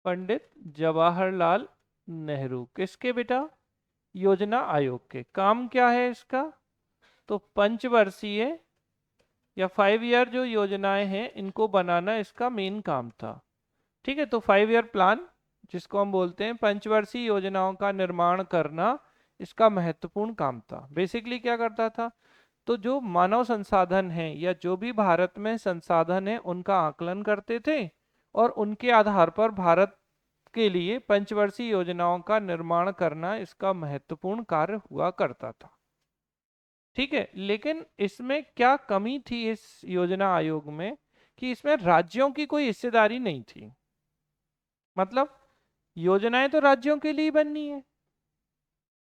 पंडित जवाहरलाल नेहरू। किसके बेटा? योजना आयोग के। काम क्या है इसका? तो पंचवर्षीय या 5 ईयर जो योजनाएं हैं इनको बनाना इसका मेन काम था। ठीक है, तो 5 ईयर प्लान जिसको हम बोलते हैं पंचवर्षीय योजनाओं का निर्माण करना, इसका महत्वपूर्ण काम था। बेसिकली क्या करता था? तो जो मानव संसाधन है या जो भी भारत में संसाधन है उनका आकलन करते थे, और उनके आधार पर भारत के लिए पंचवर्षीय योजनाओं का निर्माण करना इसका महत्वपूर्ण कार्य हुआ करता था। ठीक है, लेकिन इसमें क्या कमी थी इस योजना आयोग में कि इसमें राज्यों की कोई हिस्सेदारी नहीं थी। मतलब योजनाएं तो राज्यों के लिए ही बननी है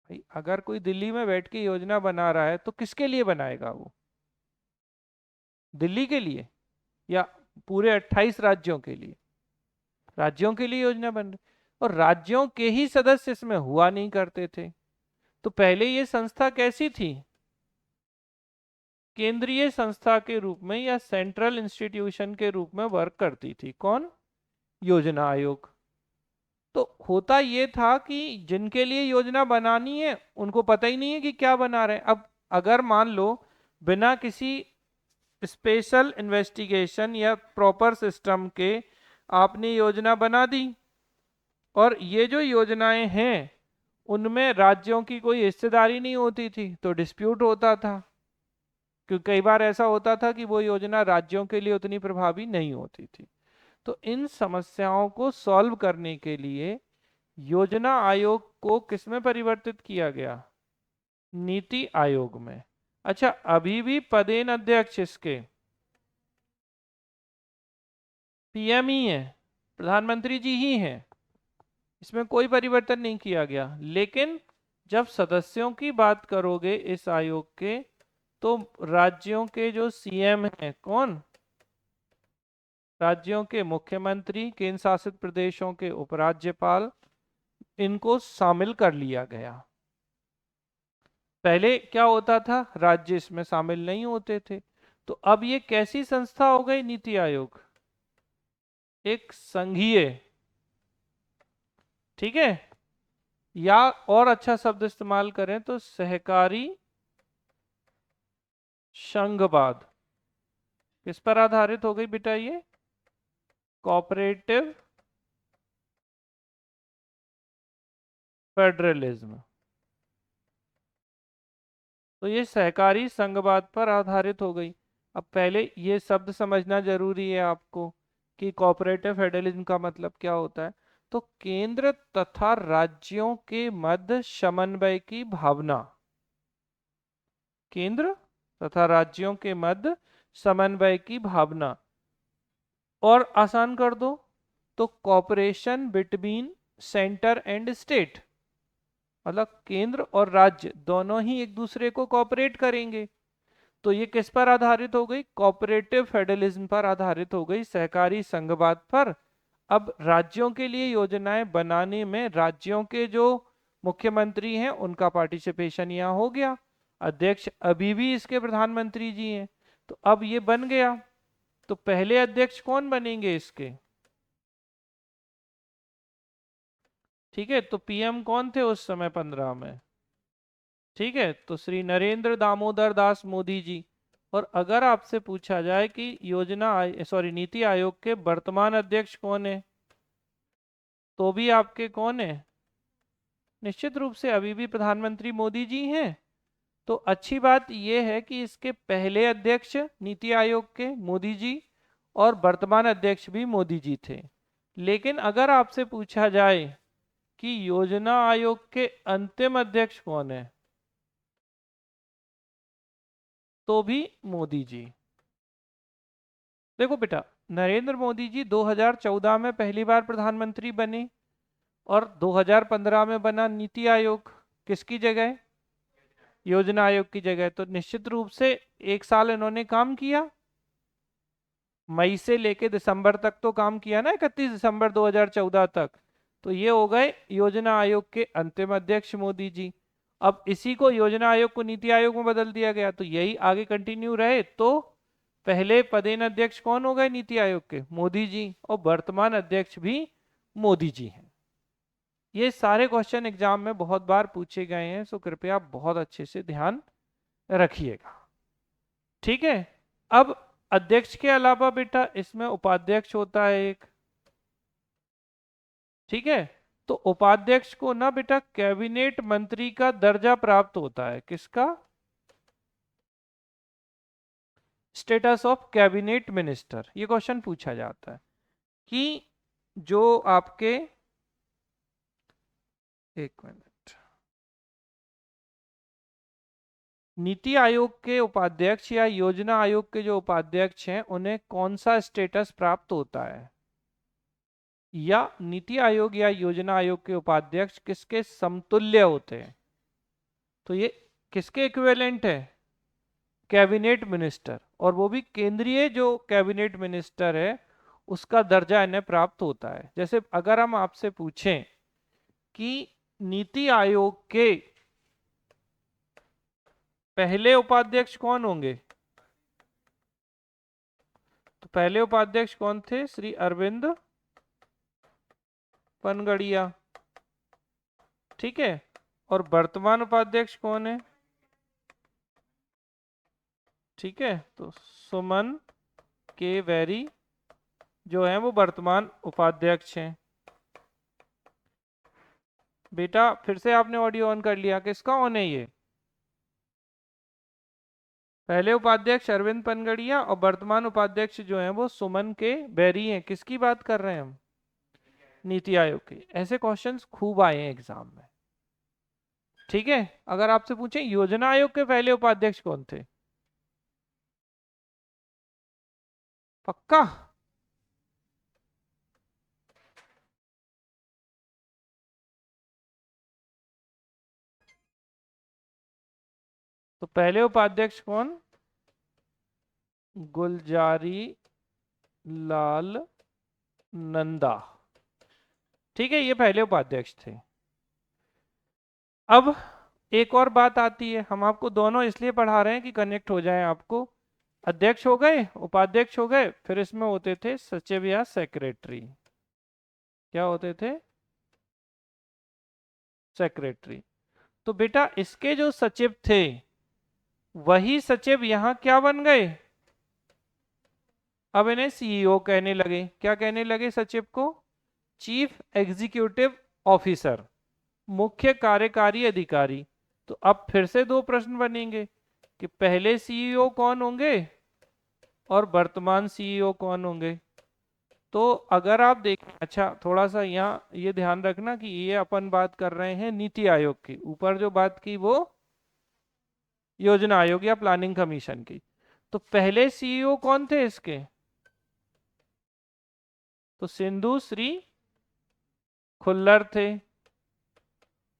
भाई। अगर कोई दिल्ली में बैठ के योजना बना रहा है तो किसके लिए बनाएगा वो? दिल्ली के लिए या पूरे 28 राज्यों के लिए? राज्यों के लिए योजना बन रही, और राज्यों के ही सदस्य इसमें हुआ नहीं करते थे। तो पहले ये संस्था कैसी थी? केंद्रीय संस्था के रूप में या सेंट्रल इंस्टीट्यूशन के रूप में वर्क करती थी। कौन? योजना आयोग। तो होता ये था कि जिनके लिए योजना बनानी है उनको पता ही नहीं है कि क्या बना रहे हैं। अब अगर मान लो बिना किसी स्पेशल इन्वेस्टिगेशन या प्रॉपर सिस्टम के आपने योजना बना दी, और ये जो योजनाएं हैं उनमें राज्यों की कोई हिस्सेदारी नहीं होती थी, तो डिस्प्यूट होता था। क्योंकि कई बार ऐसा होता था कि वो योजना राज्यों के लिए उतनी प्रभावी नहीं होती थी। तो इन समस्याओं को सॉल्व करने के लिए योजना आयोग को किसमें परिवर्तित किया गया? नीति आयोग में। अच्छा, अभी भी पदेन अध्यक्ष इसके पीएम ही है, प्रधानमंत्री जी ही हैं, इसमें कोई परिवर्तन नहीं किया गया। लेकिन जब सदस्यों की बात करोगे इस आयोग के, तो राज्यों के जो सीएम हैं, कौन? राज्यों के मुख्यमंत्री, केंद्र शासित प्रदेशों के उपराज्यपाल, इनको शामिल कर लिया गया। पहले क्या होता था? राज्य इसमें शामिल नहीं होते थे। तो अब ये कैसी संस्था हो गई नीति आयोग? एक संघीय, ठीक है, या और अच्छा शब्द इस्तेमाल करें तो सहकारी संघवाद। किस पर आधारित हो गई बेटा ये? Cooperative federalism. तो ये सहकारी संघवाद पर आधारित हो गई। अब पहले ये शब्द समझना जरूरी है आपको कि कोऑपरेटिव फेडरलिज्म का मतलब क्या होता है। तो केंद्र तथा राज्यों के मध्य समन्वय की भावना, केंद्र तथा राज्यों के मध्य समन्वय की भावना, और आसान कर दो तो cooperation between centre and state. मतलब केंद्र और राज्य दोनों ही एक दूसरे को कॉपरेट करेंगे। तो ये किस पर आधारित हो गई? कोऑपरेटिव फेडरलिज्म पर आधारित हो गई, सहकारी संघवाद पर। अब राज्यों के लिए योजनाएं बनाने में राज्यों के जो मुख्यमंत्री हैं उनका पार्टिसिपेशन यहाँ हो गया। अध्यक्ष अभी भी इसके प्रधानमंत्री जी हैं। तो अब ये बन गया। तो पहले अध्यक्ष कौन बनेंगे इसके? ठीक है, तो पीएम कौन थे उस समय 15 में? ठीक है, तो श्री नरेंद्र दामोदर दास मोदी जी। और अगर आपसे पूछा जाए कि नीति आयोग के वर्तमान अध्यक्ष कौन है, तो भी आपके कौन है? निश्चित रूप से अभी भी प्रधानमंत्री मोदी जी हैं। तो अच्छी बात यह है कि इसके पहले अध्यक्ष नीति आयोग के मोदी जी, और वर्तमान अध्यक्ष भी मोदी जी थे। लेकिन अगर आपसे पूछा जाए कि योजना आयोग के अंतिम अध्यक्ष कौन है, तो भी मोदी जी। देखो बेटा, नरेंद्र मोदी जी 2014 में पहली बार प्रधानमंत्री बने, और 2015 में बना नीति आयोग। किसकी जगह? योजना आयोग की जगह। तो निश्चित रूप से 1 साल इन्होंने काम किया, मई से लेके दिसंबर तक तो काम किया ना, 31 दिसंबर 2014 तक। तो ये हो गए योजना आयोग के अंतिम अध्यक्ष मोदी जी। अब इसी को योजना आयोग को नीति आयोग में बदल दिया गया, तो यही आगे कंटिन्यू रहे तो पहले पदेन अध्यक्ष कौन हो गए नीति आयोग के? मोदी जी, और वर्तमान अध्यक्ष भी मोदी जी हैं। ये सारे क्वेश्चन एग्जाम में बहुत बार पूछे गए हैं, सो कृपया आप बहुत अच्छे से ध्यान रखिएगा। ठीक है। अब अध्यक्ष के अलावा बेटा इसमें उपाध्यक्ष होता है एक। ठीक है। तो उपाध्यक्ष को ना बेटा कैबिनेट मंत्री का दर्जा प्राप्त होता है। किसका? Status of cabinet minister. ये क्वेश्चन पूछा जाता है कि जो आपके, एक मिनट, नीति आयोग के उपाध्यक्ष या योजना आयोग के जो उपाध्यक्ष हैं उन्हें कौन सा स्टेटस प्राप्त होता है, या नीति आयोग या योजना आयोग के उपाध्यक्ष किसके समतुल्य होते हैं? तो ये किसके इक्विवेलेंट है? कैबिनेट मिनिस्टर, और वो भी केंद्रीय जो कैबिनेट मिनिस्टर है उसका दर्जा इन्हें प्राप्त होता है। जैसे अगर हम आपसे पूछें कि नीति आयोग के पहले उपाध्यक्ष कौन होंगे, तो पहले उपाध्यक्ष कौन थे? श्री अरविंद पनगड़िया। ठीक है। और वर्तमान उपाध्यक्ष कौन है? ठीक है, तो सुमन के वेरी जो है वो वर्तमान उपाध्यक्ष हैं। बेटा फिर से आपने ऑडियो ऑन कर लिया, किसका ऑन है ये? पहले उपाध्यक्ष अरविंद पनगड़िया और वर्तमान उपाध्यक्ष जो हैं वो सुमन के बेरी हैं। किसकी बात कर रहे हैं हम? नीति आयोग के। ऐसे क्वेश्चंस खूब आए हैं एग्जाम में। ठीक है। अगर आपसे पूछें योजना आयोग के पहले उपाध्यक्ष कौन थे? पक्का? तो पहले उपाध्यक्ष कौन? गुलजारी लाल नंदा। ठीक है, ये पहले उपाध्यक्ष थे। अब एक और बात आती है, हम आपको दोनों इसलिए पढ़ा रहे हैं कि कनेक्ट हो जाए आपको। अध्यक्ष हो गए, उपाध्यक्ष हो गए, फिर इसमें होते थे सचिव या सेक्रेटरी। क्या होते थे? सेक्रेटरी। तो बेटा इसके जो सचिव थे वही सचिव यहां क्या बन गए? अब इन्हें सीईओ कहने लगे। क्या कहने लगे सचिव को? चीफ एग्जीक्यूटिव ऑफिसर, मुख्य कार्यकारी अधिकारी। तो अब फिर से दो प्रश्न बनेंगे कि पहले सीईओ कौन होंगे और वर्तमान सीईओ कौन होंगे। तो अगर आप देखें, अच्छा थोड़ा सा यहाँ ये ध्यान रखना कि ये अपन बात कर रहे हैं नीति आयोग की, ऊपर जो बात की वो योजना आयोग या प्लानिंग कमीशन की। तो पहले सीईओ कौन थे इसके? तो सिंधु श्री खुल्लर थे।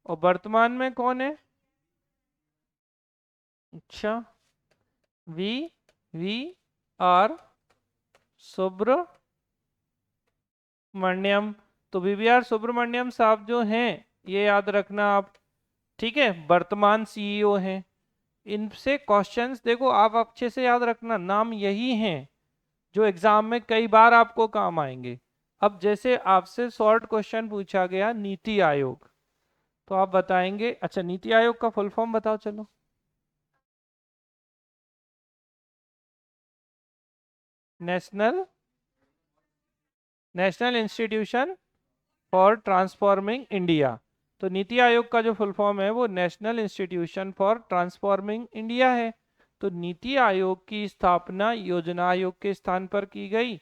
और वर्तमान में कौन है? अच्छा, वी वी आर सुब्रमण्यम। तो वीवीआर सुब्रमण्यम साहब जो हैं ये याद रखना आप। ठीक है, वर्तमान सीईओ हैं। इनसे क्वेश्चंस देखो आप अच्छे से याद रखना, नाम यही हैं जो एग्जाम में कई बार आपको काम आएंगे। अब जैसे आपसे शॉर्ट क्वेश्चन पूछा गया नीति आयोग, तो आप बताएंगे, अच्छा नीति आयोग का फुल फॉर्म बताओ चलो। National national institution for transforming India. तो नीति आयोग का जो फुल फॉर्म है वो national institution for transforming India है। तो नीति आयोग की स्थापना योजना आयोग के स्थान पर की गई,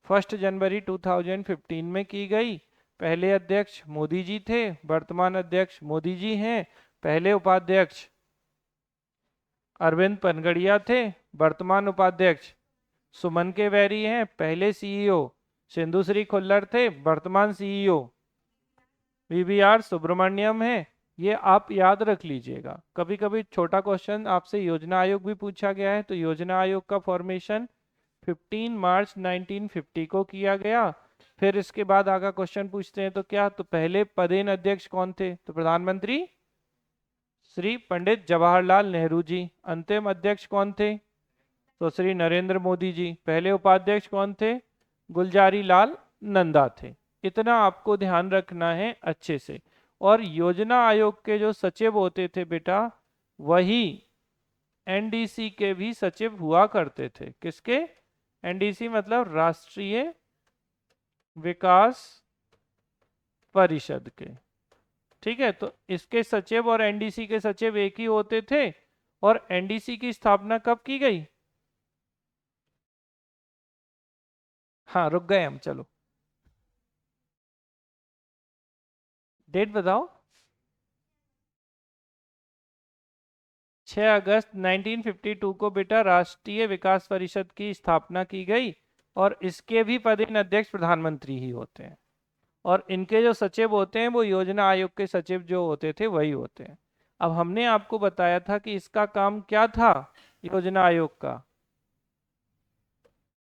1 जनवरी 2015 में की गई। पहले अध्यक्ष मोदी जी थे, वर्तमान अध्यक्ष मोदी जी हैं। पहले उपाध्यक्ष अरविंद पनगड़िया थे, वर्तमान उपाध्यक्ष सुमन के बैरी हैं। पहले सीईओ सिंधुश्री खुल्लर थे, वर्तमान सीईओ वीवीआर सुब्रमण्यम है। ये आप याद रख लीजिएगा। कभी कभी छोटा क्वेश्चन आपसे योजना आयोग भी पूछा गया है। तो योजना आयोग का फॉर्मेशन 15 मार्च 1950 को किया गया। फिर इसके बाद आगे क्वेश्चन पूछते हैं तो क्या, तो पहले पदेन अध्यक्ष कौन थे? तो प्रधानमंत्री श्री पंडित जवाहरलाल नेहरू जी। अंतिम अध्यक्ष कौन थे? तो श्री नरेंद्र मोदी जी। पहले उपाध्यक्ष कौन थे? गुलजारी लाल नंदा थे। इतना आपको ध्यान रखना है अच्छे से। और योजना आयोग के जो सचिव होते थे बेटा, वही एनडीसी के भी सचिव हुआ करते थे। किसके? एनडीसी मतलब राष्ट्रीय विकास परिषद के। ठीक है, तो इसके सचिव और एनडीसी के सचिव एक ही होते थे। और एनडीसी की स्थापना कब की गई? हाँ, रुक गए हम, चलो डेट बताओ। 6 अगस्त 1952 को बेटा राष्ट्रीय विकास परिषद की स्थापना की गई। और इसके भी पदेन अध्यक्ष प्रधानमंत्री ही होते हैं। और इनके जो सचिव होते हैं वो योजना आयोग के सचिव जो होते थे वही होते हैं। अब हमने आपको बताया था कि इसका काम क्या था योजना आयोग का?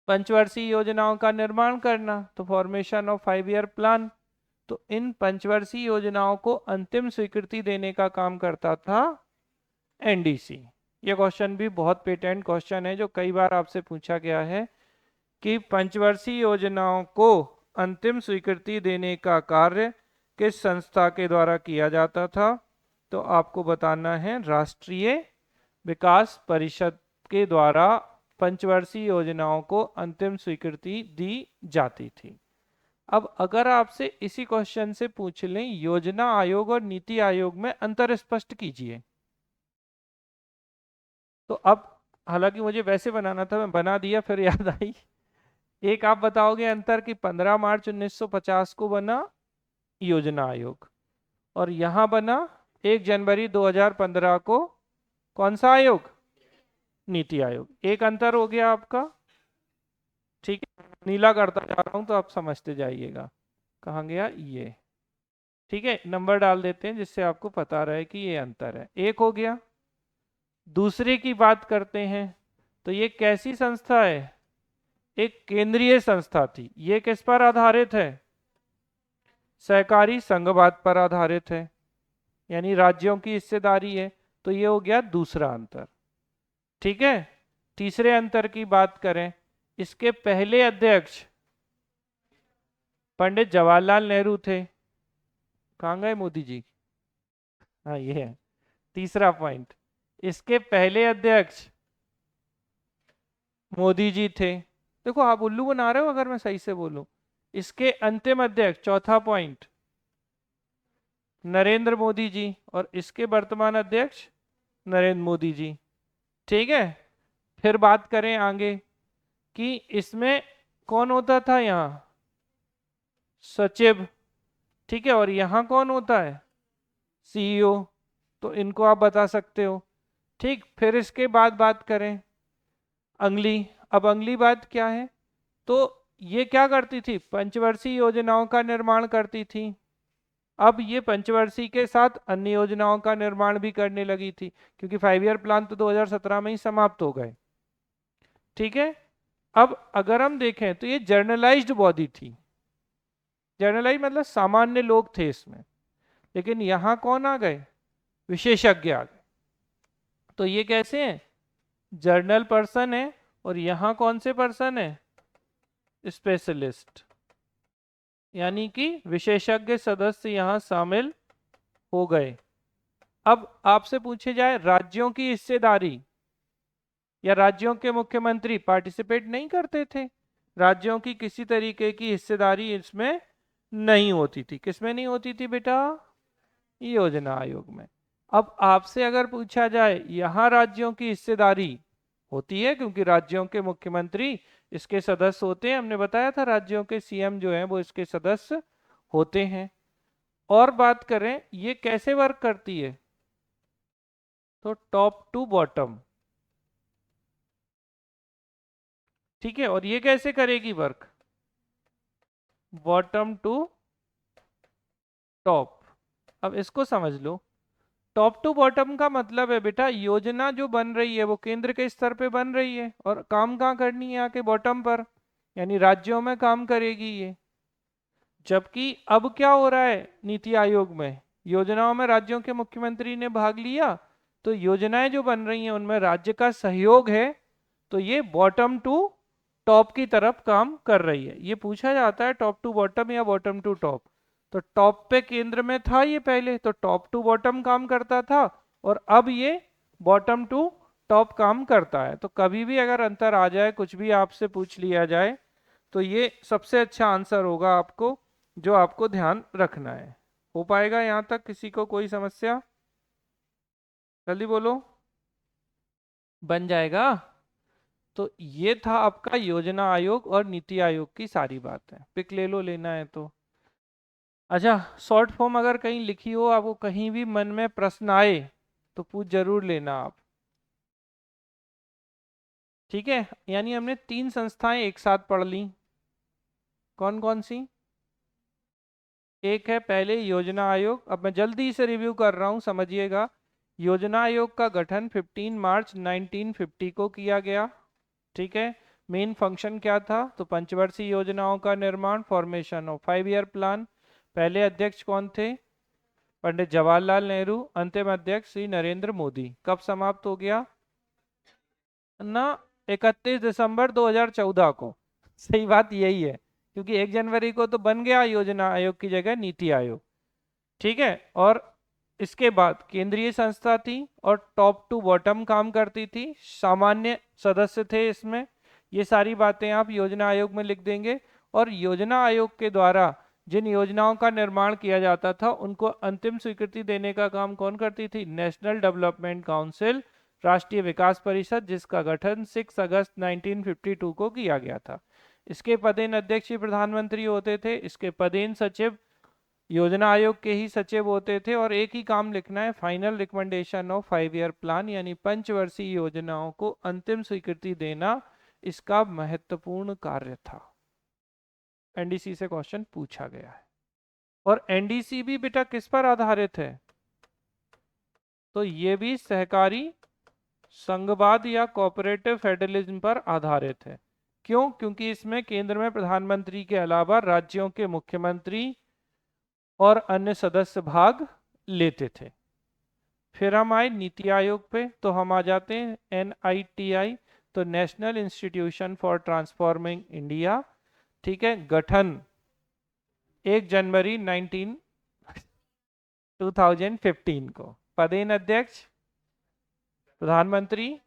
पंचवर्षीय योजनाओं का निर्माण करना, तो फॉर्मेशन ऑफ 5 ईयर प्लान। तो इन पंचवर्षीय योजनाओं को अंतिम स्वीकृति देने का काम करता था एनडीसी। ये क्वेश्चन भी बहुत पेटेंट क्वेश्चन है जो कई बार आपसे पूछा गया है कि पंचवर्षीय योजनाओं को अंतिम स्वीकृति देने का कार्य किस संस्था के द्वारा किया जाता था? तो आपको बताना है राष्ट्रीय विकास परिषद के द्वारा पंचवर्षीय योजनाओं को अंतिम स्वीकृति दी जाती थी। अब अगर आपसे इसी क्वेश्चन से पूछ लें योजना आयोग और नीति आयोग में अंतर स्पष्ट कीजिए, तो अब हालांकि मुझे वैसे बनाना था, मैं बना दिया, फिर याद आई। एक आप बताओगे अंतर कि 15 मार्च 1950 को बना योजना आयोग, और यहां बना 1 जनवरी 2015 को कौन सा आयोग? नीति आयोग। एक अंतर हो गया आपका। ठीक है, नीला करता जा रहा हूं तो आप समझते जाइएगा। कहाँ गया ये? ठीक है, नंबर डाल देते हैं जिससे आपको पता रहे कि ये अंतर है। एक हो गया। दूसरे की बात करते हैं, तो ये कैसी संस्था है? एक केंद्रीय संस्था थी। ये किस पर आधारित है? सहकारी संघवाद पर आधारित है, यानी राज्यों की हिस्सेदारी है। तो ये हो गया दूसरा अंतर। ठीक है, तीसरे अंतर की बात करें, इसके पहले अध्यक्ष पंडित जवाहरलाल नेहरू थे। कहाँ गए मोदी जी? हाँ, ये है तीसरा पॉइंट। इसके पहले अध्यक्ष मोदी जी थे। देखो आप उल्लू बना रहे हो अगर मैं सही से बोलूं। इसके अंतिम अध्यक्ष, चौथा पॉइंट, नरेंद्र मोदी जी। और इसके वर्तमान अध्यक्ष नरेंद्र मोदी जी। ठीक है, फिर बात करें आगे कि इसमें कौन होता था? यहाँ सचिव। ठीक है, और यहाँ कौन होता है? सीईओ। तो इनको आप बता सकते हो। ठीक, फिर इसके बाद बात करें अगली। अब अगली बात क्या है? तो ये क्या करती थी? पंचवर्षीय योजनाओं का निर्माण करती थी। अब ये पंचवर्षीय के साथ अन्य योजनाओं का निर्माण भी करने लगी थी, क्योंकि 5 ईयर प्लान तो 2017 में ही समाप्त हो गए। ठीक है, अब अगर हम देखें तो ये जर्नलाइज्ड बॉडी थी। जर्नलाइज मतलब सामान्य लोग थे इसमें, लेकिन यहां कौन आ गए? विशेषज्ञ आ गए। तो ये कैसे हैं? जर्नल पर्सन है, और यहां कौन से पर्सन है? स्पेशलिस्ट, यानी कि विशेषज्ञ सदस्य यहां शामिल हो गए। अब आपसे पूछे जाए राज्यों की हिस्सेदारी, या राज्यों के मुख्यमंत्री पार्टिसिपेट नहीं करते थे? राज्यों की किसी तरीके की हिस्सेदारी इसमें नहीं होती थी। किसमें नहीं होती थी बेटा? योजना आयोग में। अब आपसे अगर पूछा जाए यहां राज्यों की हिस्सेदारी होती है, क्योंकि राज्यों के मुख्यमंत्री इसके सदस्य होते हैं। हमने बताया था राज्यों के सीएम जो हैं वो इसके सदस्य होते हैं। और बात करें ये कैसे वर्क करती है, तो टॉप टू बॉटम। ठीक है, और ये कैसे करेगी वर्क? Bottom to top. अब इसको समझ लो। टॉप टू बॉटम का मतलब है बेटा योजना जो बन रही है वो केंद्र के स्तर पे बन रही है, और काम कहाँ करनी है? आके बॉटम पर, यानी राज्यों में काम करेगी ये। जबकि अब क्या हो रहा है नीति आयोग में? योजनाओं में राज्यों के मुख्यमंत्री ने भाग लिया, तो योजनाएं जो बन रही हैं उनमें राज्य का सहयोग है, तो ये बॉटम टू टॉप की तरफ काम कर रही है। ये पूछा जाता है टॉप टू बॉटम या बॉटम टू टॉप। तो टॉप पे केंद्र में था ये पहले, तो टॉप टू बॉटम काम करता था, और अब ये बॉटम टू टॉप काम करता है। तो कभी भी अगर अंतर आ जाए, कुछ भी आपसे पूछ लिया जाए, तो ये सबसे अच्छा आंसर होगा आपको, जो आपको ध्यान रखना है। हो पाएगा यहाँ तक? किसी को कोई समस्या? जल्दी बोलो। बन जाएगा। तो ये था आपका योजना आयोग और नीति आयोग की सारी बातें। पिक ले लो, लेना है तो। अच्छा, शॉर्ट फॉर्म अगर कहीं लिखी हो, आपको कहीं भी मन में प्रश्न आए तो पूछ जरूर लेना आप। ठीक है, यानी हमने 3 संस्थाएं एक साथ पढ़ ली। कौन कौन सी? एक है पहले योजना आयोग। अब मैं जल्दी से रिव्यू कर रहा हूं, समझिएगा। योजना आयोग का गठन 15 मार्च 1950 को किया गया। ठीक है। मेन फंक्शन क्या था? तो पंचवर्षीय योजनाओं का निर्माण, फॉर्मेशन ऑफ 5 ईयर प्लान। पहले अध्यक्ष कौन थे? पंडित जवाहरलाल नेहरू। अंतिम अध्यक्ष श्री नरेंद्र मोदी। कब समाप्त हो गया ना? 31 दिसंबर 2014 को। सही बात यही है, क्योंकि 1 जनवरी को तो बन गया योजना आयोग की जगह नीति आयोग। ठीक है। और इसके बाद केंद्रीय संस्था थी और टॉप टू बॉटम काम करती थी, सामान्य सदस्य थे इसमें। ये सारी बातें आप योजना आयोग में लिख देंगे। और योजना आयोग के द्वारा जिन योजनाओं का निर्माण किया जाता था उनको अंतिम स्वीकृति देने का काम कौन करती थी? नेशनल डेवलपमेंट काउंसिल, राष्ट्रीय विकास परिषद, जिसका गठन 6 अगस्त 1952 को किया गया था। इसके पदेन अध्यक्ष ही प्रधानमंत्री होते थे। इसके पदेन सचिव योजना आयोग के ही सचिव होते थे। और एक ही काम लिखना है, final recommendation of 5 year plan, यानी पंचवर्षीय योजनाओं को अंतिम स्वीकृति देना इसका महत्वपूर्ण कार्य था। एनडीसी से क्वेश्चन पूछा गया है। और एनडीसी भी बेटा किस पर आधारित है? तो ये भी सहकारी संघवाद या कोऑपरेटिव फेडरलिज्म पर आधारित है। क्यों? क्योंकि इसमें केंद्र में प्रधानमंत्री के अलावा राज्यों के मुख्यमंत्री और अन्य सदस्य भाग लेते थे। फिर हम आए नीति आयोग पे, तो हम आ जाते हैं NITI, तो national institution for transforming India. ठीक है। गठन 1 जनवरी 2015 को। पदेन अध्यक्ष प्रधानमंत्री।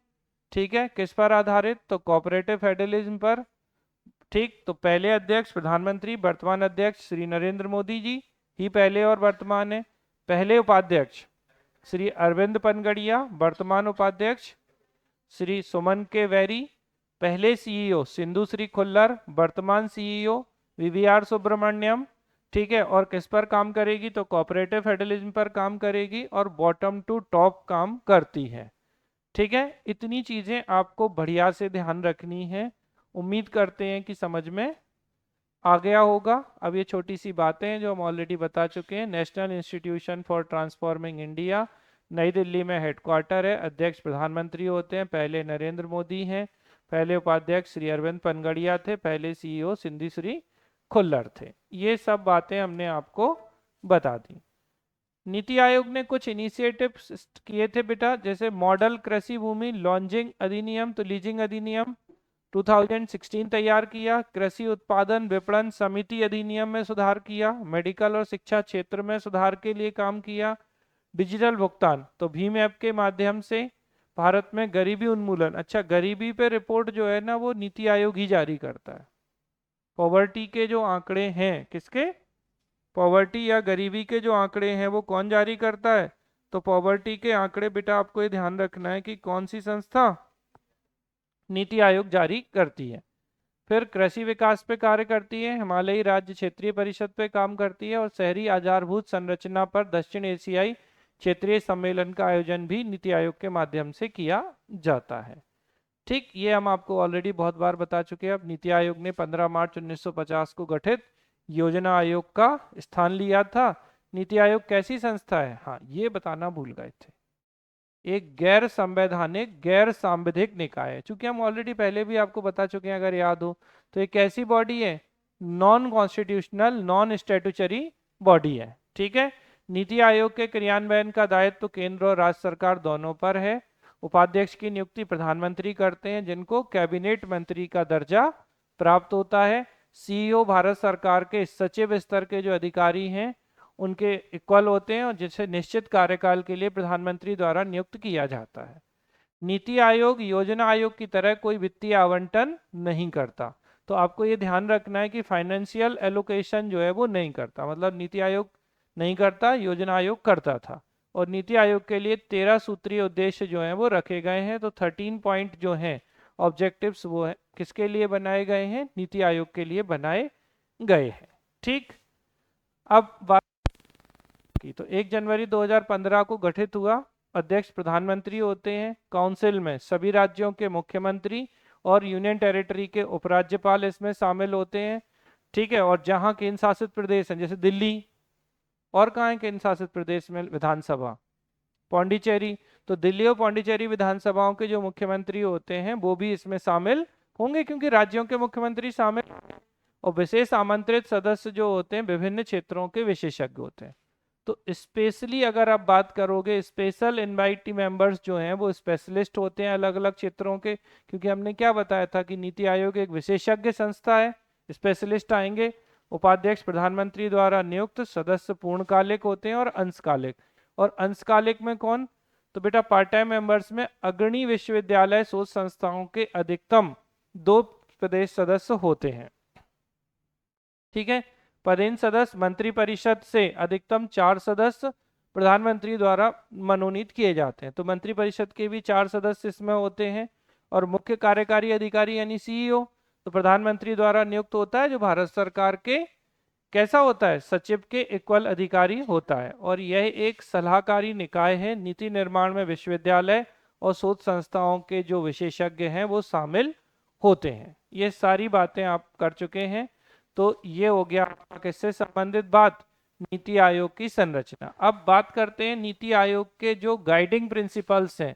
ठीक है। किस पर आधारित? तो कोऑपरेटिव फेडरलिज्म पर। ठीक। तो पहले अध्यक्ष प्रधानमंत्री, वर्तमान अध्यक्ष श्री नरेंद्र मोदी जी ही पहले और वर्तमान है। पहले उपाध्यक्ष श्री अरविंद पनगड़िया, वर्तमान उपाध्यक्ष श्री सुमन के वैरी। पहले CEO सिंधु श्री खुल्लर, वर्तमान CEO VVR सुब्रमण्यम। ठीक है। और किस पर काम करेगी? तो कोऑपरेटिव फेडरलिज्म पर काम करेगी और बॉटम टू टॉप काम करती है। ठीक है। इतनी चीजें आपको बढ़िया से ध्यान रखनी है। उम्मीद करते हैं कि समझ में आ गया होगा। अब ये छोटी सी बातें हैं जो हम ऑलरेडी बता चुके हैं। National institution for transforming India नई दिल्ली में हेडक्वार्टर है। अध्यक्ष प्रधानमंत्री होते हैं, पहले नरेंद्र मोदी हैं। पहले उपाध्यक्ष श्री अरविंद पनगड़िया थे। पहले CEO सिंधु श्री खुल्लर थे। ये सब बातें हमने आपको बता दी। नीति आयोग ने कुछ इनिशिएटिव्स किए थे बेटा, जैसे मॉडल कृषि भूमि लॉन्जिंग अधिनियम, तो लीजिंग अधिनियम 2016 तैयार किया। कृषि उत्पादन विपणन समिति अधिनियम में सुधार किया। मेडिकल और शिक्षा क्षेत्र में सुधार के लिए काम किया। डिजिटल भुगतान, तो भीम ऐप के माध्यम से भारत में गरीबी उन्मूलन। अच्छा, गरीबी पे रिपोर्ट जो है ना वो नीति आयोग ही जारी करता है। पॉवर्टी के जो आंकड़े हैं, किसके? पॉवर्टी या गरीबी के जो आंकड़े हैं वो कौन जारी करता है? तो पॉवर्टी के आंकड़े बेटा आपको ये ध्यान रखना है कि कौन सी संस्था? नीति आयोग जारी करती है। फिर कृषि विकास पे कार्य करती है, हिमालयी राज्य क्षेत्रीय परिषद पे काम करती है, और शहरी आधारभूत संरचना पर दक्षिण एशियाई क्षेत्रीय सम्मेलन का आयोजन भी नीति आयोग के माध्यम से किया जाता है। ठीक, ये हम आपको ऑलरेडी बहुत बार बता चुके हैं। अब नीति आयोग ने 15 मार्च 1950 को गठित योजना आयोग का स्थान लिया था। नीति आयोग कैसी संस्था है? हाँ, ये बताना भूल गए थे। एक गैर संवैधानिक गैर सांविधिक निकाय है। चूंकि हम ऑलरेडी पहले भी आपको बता चुके हैं, अगर याद हो तो, एक ऐसी बॉडी है, non constitutional non statutory body है। ठीक है। नीति आयोग के क्रियान्वयन का दायित्व केंद्र और राज्य सरकार दोनों पर है। उपाध्यक्ष की नियुक्ति प्रधानमंत्री करते हैं, जिनको कैबिनेट मंत्री का दर्जा प्राप्त होता है। सीईओ भारत सरकार के सचिव स्तर के जो अधिकारी हैं उनके इक्वल होते हैं और जिसे निश्चित कार्यकाल के लिए प्रधानमंत्री द्वारा नियुक्त किया जाता है। नीति आयोग योजना आयोग की तरह कोई वित्तीय आवंटन नहीं करता। तो आपको ये ध्यान रखना है कि फाइनेंशियल एलोकेशन जो है वो नहीं करता, मतलब नीति आयोग नहीं करता, योजना आयोग करता था। और नीति आयोग के लिए 13 सूत्रीय उद्देश्य जो हैं वो रखे गए हैं। तो 13 पॉइंट जो हैं ऑब्जेक्टिव्स वो है किसके लिए बनाए गए हैं, नीति आयोग के लिए बनाए गए हैं। ठीक, अब बात की तो 1 जनवरी 2015 को गठित हुआ। अध्यक्ष प्रधानमंत्री होते हैं। काउंसिल में सभी राज्यों के मुख्यमंत्री और यूनियन टेरिटरी के उपराज्यपाल इसमें शामिल होते हैं। ठीक है, और जहां केंद्र शासित प्रदेश हैं जैसे दिल्ली, और कहाँ है केंद्र शासित प्रदेश में विधानसभा, पौंडीचेरी, तो दिल्ली और पौंडीचेरी विधानसभाओं के जो मुख्यमंत्री होते हैं वो भी इसमें शामिल होंगे, क्योंकि राज्यों के मुख्यमंत्री शामिल। और विशेष आमंत्रित सदस्य जो होते हैं विभिन्न क्षेत्रों के विशेषज्ञ होते हैं। तो स्पेशली अगर आप बात करोगे, स्पेशल इनवाइटी मेंबर्स जो हैं वो स्पेशलिस्ट होते हैं अलग अलग क्षेत्रों के, क्योंकि हमने क्या बताया था कि नीति आयोग एक विशेषज्ञ संस्था है, स्पेशलिस्ट आएंगे। उपाध्यक्ष प्रधानमंत्री द्वारा नियुक्त, सदस्य पूर्णकालिक होते हैं और अंशकालिक। और अंशकालिक में कौन, तो बेटा पार्ट टाइम मेंबर्स में अग्रणी विश्वविद्यालय शोध संस्थाओं के अधिकतम 2 प्रदेश सदस्य होते हैं। ठीक है, पदेन सदस्य मंत्रिपरिषद से अधिकतम 4 सदस्य प्रधानमंत्री द्वारा मनोनीत किए जाते हैं। तो मंत्रिपरिषद के भी 4 सदस्य इसमें होते हैं। और मुख्य कार्यकारी अधिकारी यानी सीईओ तो प्रधानमंत्री द्वारा नियुक्त होता है, जो भारत सरकार के कैसा होता है, सचिव के इक्वल अधिकारी होता है। और यह एक सलाहकारी निकाय है। नीति निर्माण में विश्वविद्यालय और शोध संस्थाओं के जो विशेषज्ञ हैं वो शामिल होते हैं। ये सारी बातें आप कर चुके हैं। तो ये हो गया आपका किससे संबंधित बात, नीति आयोग की संरचना। अब बात करते हैं नीति आयोग के जो गाइडिंग प्रिंसिपल्स हैं।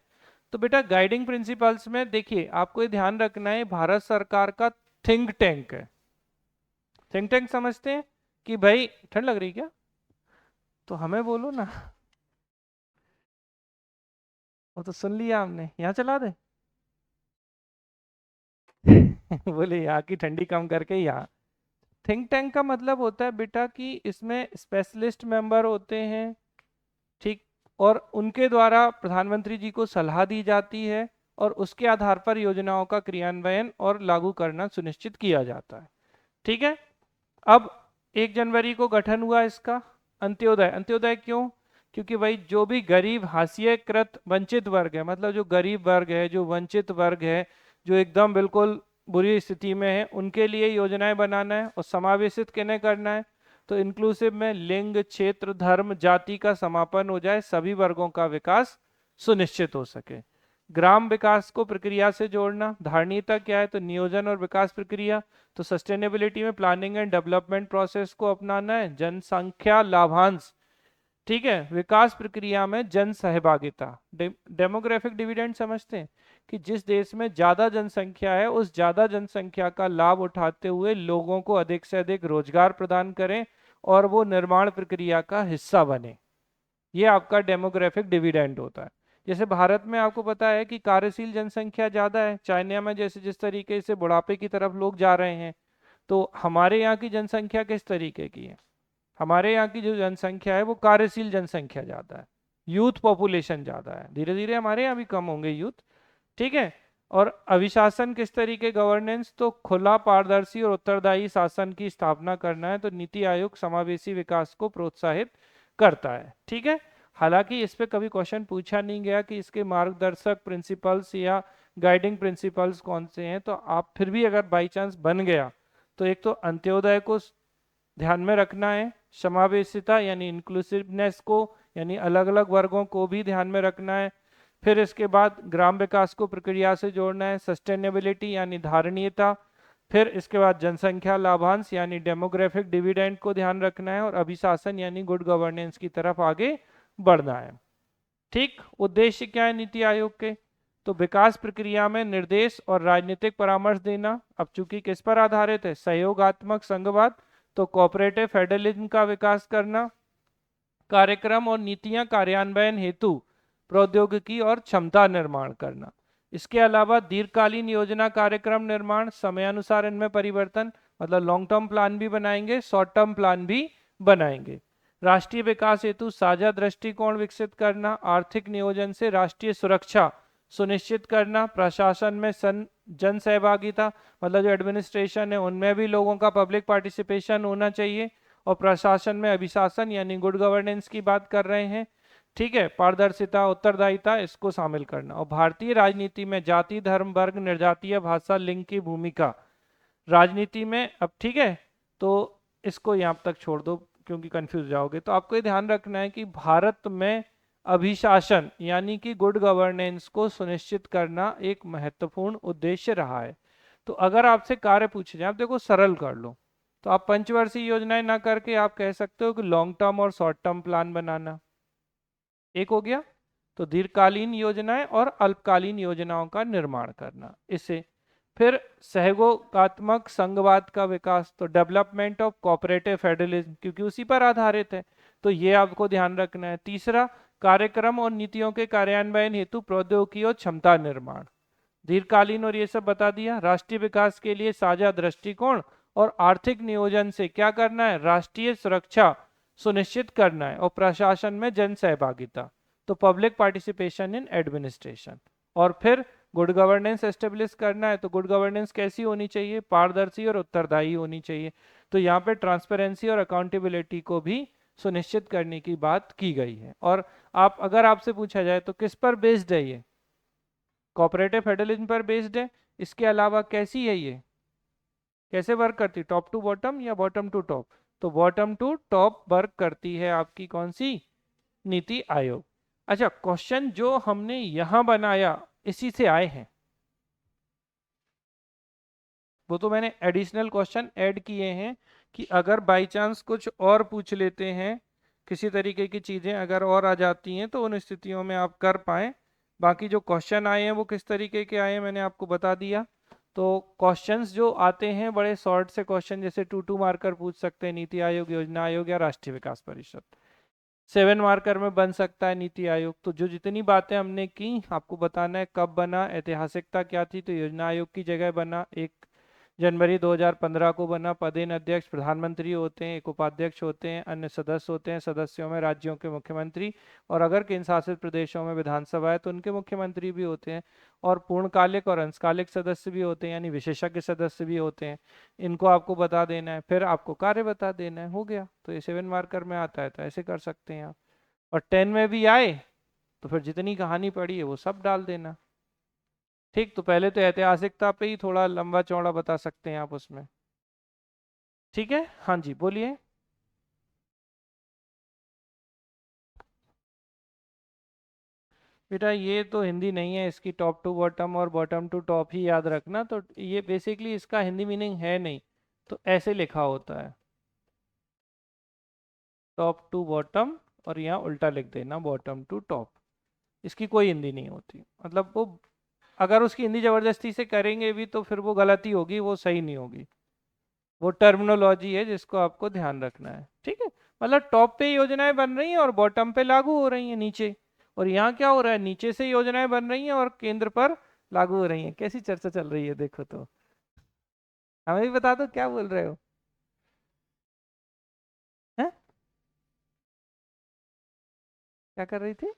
तो बेटा गाइडिंग प्रिंसिपल्स में देखिए आपको ये ध्यान रखना है, भारत सरकार का थिंक टैंक है। थिंक टैंक समझते हैं कि भाई ठंड लग रही क्या, तो हमें बोलो ना, वो तो सुन लिया हमने, यहाँ चला दे बोले यहाँ की ठंडी कम करके यहाँ। थिंक टैंक का मतलब होता है बेटा कि इसमें स्पेशलिस्ट मेंबर होते हैं, ठीक, और उनके द्वारा प्रधानमंत्री जी को सलाह दी जाती है और उसके आधार पर योजनाओं का क्रियान्वयन और लागू करना सुनिश्चित किया जाता है। ठीक है, अब 1 जनवरी को गठन हुआ इसका। अंत्योदय, अंत्योदय क्यों, क्योंकि भाई जो भी गरीब हाशिएकृत वंचित वर्ग है, मतलब जो गरीब वर्ग है, जो वंचित वर्ग है, जो एकदम बिल्कुल बुरी स्थिति में है, उनके लिए योजनाएं बनाना है। और समावेशित किन्हें करना है, तो इंक्लूसिव में लिंग, क्षेत्र, धर्म, जाति का समापन हो जाए, सभी वर्गों का विकास सुनिश्चित हो सके। ग्राम विकास को प्रक्रिया से जोड़ना, धारणीयता क्या है, तो नियोजन और विकास प्रक्रिया। तो सस्टेनेबिलिटी में प्लानिंग एंड डेवलपमेंट प्रोसेस को अपनाना है। जनसंख्या लाभांश, ठीक है, विकास प्रक्रिया में जन सहभागिता। डेमोग्राफिक डिविडेंड समझते हैं कि जिस देश में ज्यादा जनसंख्या है उस ज्यादा जनसंख्या का लाभ उठाते हुए लोगों को अधिक से अधिक रोजगार प्रदान करें और वो निर्माण प्रक्रिया का हिस्सा बने, ये आपका डेमोग्राफिक डिविडेंड होता है। जैसे भारत में आपको पता है कि कार्यशील जनसंख्या ज्यादा है, चाइना में जैसे जिस तरीके से बुढ़ापे की तरफ लोग जा रहे हैं, तो हमारे यहाँ की जनसंख्या किस तरीके की है, हमारे यहाँ की जो जनसंख्या है वो कार्यशील जनसंख्या ज्यादा है, यूथ पॉपुलेशन ज्यादा है। धीरे धीरे हमारे यहाँ भी कम होंगे यूथ, ठीक है। और अभिशासन किस तरीके, गवर्नेंस, तो खुला, पारदर्शी और उत्तरदायी शासन की स्थापना करना है। तो नीति आयोग समावेशी विकास को प्रोत्साहित करता है, ठीक है। हालांकि इस पे कभी क्वेश्चन पूछा नहीं गया कि इसके मार्गदर्शक प्रिंसिपल्स या गाइडिंग प्रिंसिपल्स कौन से हैं, तो आप फिर भी अगर बाई चांस बन गया तो एक तो अंत्योदय को ध्यान में रखना है, समावेशिता यानी इंक्लूसिवनेस को, यानी अलग अलग वर्गों को भी ध्यान में रखना है। फिर इसके बाद ग्राम विकास को प्रक्रिया से जोड़ना है, सस्टेनेबिलिटी यानी धारणीयता। फिर इसके बाद जनसंख्या लाभांश यानी डेमोग्राफिक डिविडेंड को ध्यान रखना है, और अभिशासन यानी गुड गवर्नेंस की तरफ आगे बढ़ना है। ठीक, उद्देश्य क्या है नीति आयोग के, तो विकास प्रक्रिया में निर्देश और राजनीतिक परामर्श देना। अब चूंकि किस पर आधारित है, सहयोगात्मक संघवाद, तो कोऑपरेटिव फेडरलिज्म का विकास करना। कार्यक्रम और नीतियां कार्यान्वयन हेतु प्रौद्योगिकी और क्षमता निर्माण करना। इसके अलावा दीर्घकालीन योजना कार्यक्रम निर्माण, समयानुसार इनमें परिवर्तन, मतलब लॉन्ग टर्म प्लान भी बनाएंगे, शॉर्ट टर्म प्लान भी बनाएंगे। राष्ट्रीय विकास हेतु साझा दृष्टिकोण विकसित करना, आर्थिक नियोजन से राष्ट्रीय सुरक्षा सुनिश्चित करना, प्रशासन में जन सहभागिता, मतलब जो एडमिनिस्ट्रेशन है उनमें भी लोगों का पब्लिक पार्टिसिपेशन होना चाहिए, और प्रशासन में अभिशासन यानी गुड गवर्नेंस की बात कर रहे हैं। ठीक है, पारदर्शिता, उत्तरदायिता, इसको शामिल करना। और भारतीय राजनीति में जाति, धर्म, वर्ग, निर्जातीय, भाषा, लिंग की भूमिका राजनीति में। अब ठीक है, तो इसको यहाँ तक छोड़ दो क्योंकि कंफ्यूज जाओगे। तो आपको ये ध्यान रखना है कि भारत में अभिशासन यानी कि गुड गवर्नेंस को सुनिश्चित करना एक महत्वपूर्ण उद्देश्य रहा है। तो अगर आपसे कार्य पूछे जाए, आप देखो सरल कर लो, तो आप पंचवर्षीय योजनाएं ना करके आप कह सकते हो कि लॉन्ग टर्म और शॉर्ट टर्म प्लान बनाना, एक हो गया। तो दीर्घकालीन योजनाएं और अल्पकालीन योजनाओं का निर्माण करना। इसे फिर सहयोगात्मक संघवाद का विकास, तो डेवलपमेंट ऑफ कोऑपरेटिव फेडरलिज्म, क्योंकि उसी पर आधारित है, तो ये आपको ध्यान रखना है। तीसरा, कार्यक्रम और नीतियों के कार्यान्वयन हेतु प्रौद्योगिकी और क्षमता निर्माण, दीर्घकालीन और ये सब बता दिया। राष्ट्रीय विकास के लिए साझा दृष्टिकोण और आर्थिक नियोजन से क्या करना है, राष्ट्रीय सुरक्षा सुनिश्चित करना है, और प्रशासन में जन सहभागिता, तो पब्लिक पार्टिसिपेशन इन एडमिनिस्ट्रेशन। और फिर गुड गवर्नेंस एस्टेब्लिश करना है, तो गुड गवर्नेंस कैसी होनी चाहिए, पारदर्शी और उत्तरदायी होनी चाहिए। तो यहाँ पे ट्रांसपेरेंसी और अकाउंटेबिलिटी को भी सुनिश्चित करने की बात की गई है। और आप अगर आपसे पूछा जाए तो किस पर बेस्ड है ये, कोऑपरेटिव फेडरलिज्म पर बेस्ड है। इसके अलावा कैसी है ये, कैसे वर्क करती है, टॉप टू बॉटम या बॉटम टू टॉप, तो बॉटम टू टॉप वर्क करती है आपकी कौन सी, नीति आयोग। अच्छा, क्वेश्चन जो हमने यहां बनाया इसी से आए हैं, वो तो मैंने एडिशनल क्वेश्चन ऐड किए हैं कि अगर बाई चांस कुछ और पूछ लेते हैं, किसी तरीके की चीजें अगर और आ जाती हैं तो उन स्थितियों में आप कर पाए। बाकी जो क्वेश्चन आए हैं वो किस तरीके के आए हैं मैंने आपको बता दिया। तो क्वेश्चंस जो आते हैं बड़े शॉर्ट से क्वेश्चन, जैसे 2 मार्कर पूछ सकते हैं, नीति आयोग, योजना आयोग या राष्ट्रीय विकास परिषद। 7 मार्कर में बन सकता है नीति आयोग। तो जो जितनी बातें हमने की आपको बताना है, कब बना, ऐतिहासिकता क्या थी, तो योजना आयोग की जगह बना, 1 जनवरी 2015 को बना। पदेन अध्यक्ष प्रधानमंत्री होते हैं, एक उपाध्यक्ष होते हैं, अन्य सदस्य होते हैं, सदस्यों में राज्यों के मुख्यमंत्री, और अगर केंद्र शासित प्रदेशों में विधानसभा है तो उनके मुख्यमंत्री भी होते हैं, और पूर्णकालिक और अंशकालिक सदस्य भी होते हैं, यानी विशेषज्ञ सदस्य भी होते हैं। इनको आपको बता देना है, फिर आपको कार्य बता देना है, हो गया। तो ये 7 मार्कर में आता है, तो ऐसे कर सकते हैं आप। और 10 में भी आए तो फिर जितनी कहानी पड़ी है वो सब डाल देना। ठीक, तो पहले तो ऐतिहासिकता पे ही थोड़ा लंबा चौड़ा बता सकते हैं आप उसमें। ठीक है, हाँ जी बोलिए। बेटा ये तो हिंदी नहीं है, इसकी टॉप टू बॉटम और बॉटम टू टॉप ही याद रखना। तो ये बेसिकली इसका हिंदी मीनिंग है नहीं, तो ऐसे लिखा होता है, टॉप टू बॉटम, और यहाँ उल्टा लिख देना बॉटम टू टॉप। इसकी कोई हिंदी नहीं होती, मतलब वो अगर उसकी हिंदी जबरदस्ती से करेंगे भी तो फिर वो गलती होगी, वो सही नहीं होगी। वो टर्मिनोलॉजी है जिसको आपको ध्यान रखना है। ठीक है, मतलब टॉप पे योजनाएं बन रही हैं और बॉटम पे लागू हो रही हैं नीचे। और यहाँ क्या हो रहा है, नीचे से योजनाएं बन रही हैं और केंद्र पर लागू हो रही हैं। कैसी चर्चा चल रही है देखो तो। हमें भी बता दो क्या बोल रहे हो। हैं, क्या कर रही थी,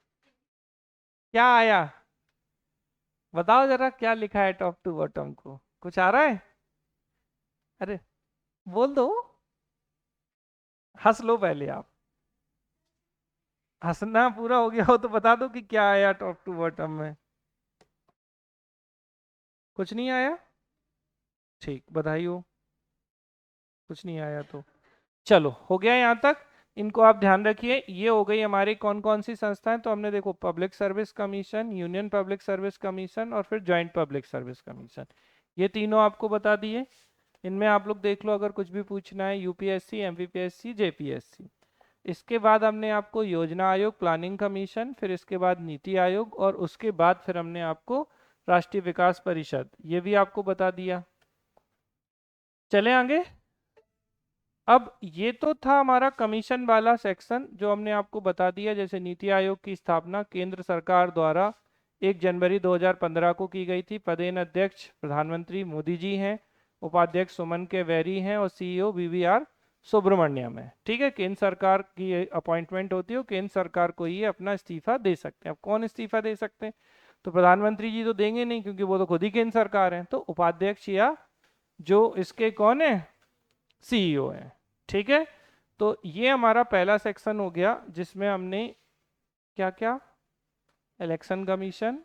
क्या आया, बताओ जरा क्या लिखा है टॉप टू बॉटम को, कुछ आ रहा है। अरे बोल दो, हंस लो पहले आप। हंसना पूरा हो गया हो तो बता दो कि क्या आया टॉप टू बॉटम में। कुछ नहीं आया, ठीक, बधाई हो। कुछ नहीं आया तो चलो, हो गया यहाँ तक। इनको आप ध्यान रखिए। ये हो गई हमारी कौन कौन सी संस्थाएं, तो हमने देखो public service commission, union public service commission और फिर जॉइंट पब्लिक सर्विस कमीशन, ये तीनों आपको बता दिए। इनमें आप लोग देख लो अगर कुछ भी पूछना है, यूपीएससी, एमपीपीएससी, जेपीएससी। इसके बाद हमने आपको योजना आयोग, प्लानिंग कमीशन, फिर इसके बाद नीति आयोग, और उसके बाद फिर हमने आपको राष्ट्रीय विकास परिषद, ये भी आपको बता दिया। चले आगे। अब ये तो था हमारा कमीशन वाला सेक्शन जो हमने आपको बता दिया, जैसे नीति आयोग की स्थापना केंद्र सरकार द्वारा 1 जनवरी 2015 को की गई थी। पदेन अध्यक्ष प्रधानमंत्री मोदी जी हैं, उपाध्यक्ष सुमन के वैरी हैं और सीईओ वीवीआर सुब्रमण्यम है। ठीक है, केंद्र सरकार की अपॉइंटमेंट होती है, केंद्र सरकार को ये अपना इस्तीफा दे सकते हैं। अब कौन इस्तीफा दे सकते हैं? तो प्रधानमंत्री जी तो देंगे नहीं, क्योंकि वो तो खुद ही केंद्र सरकार है। तो उपाध्यक्ष या जो इसके कौन है, सीईओ है। ठीक है, तो ये हमारा पहला सेक्शन हो गया जिसमें हमने क्या क्या, election commission,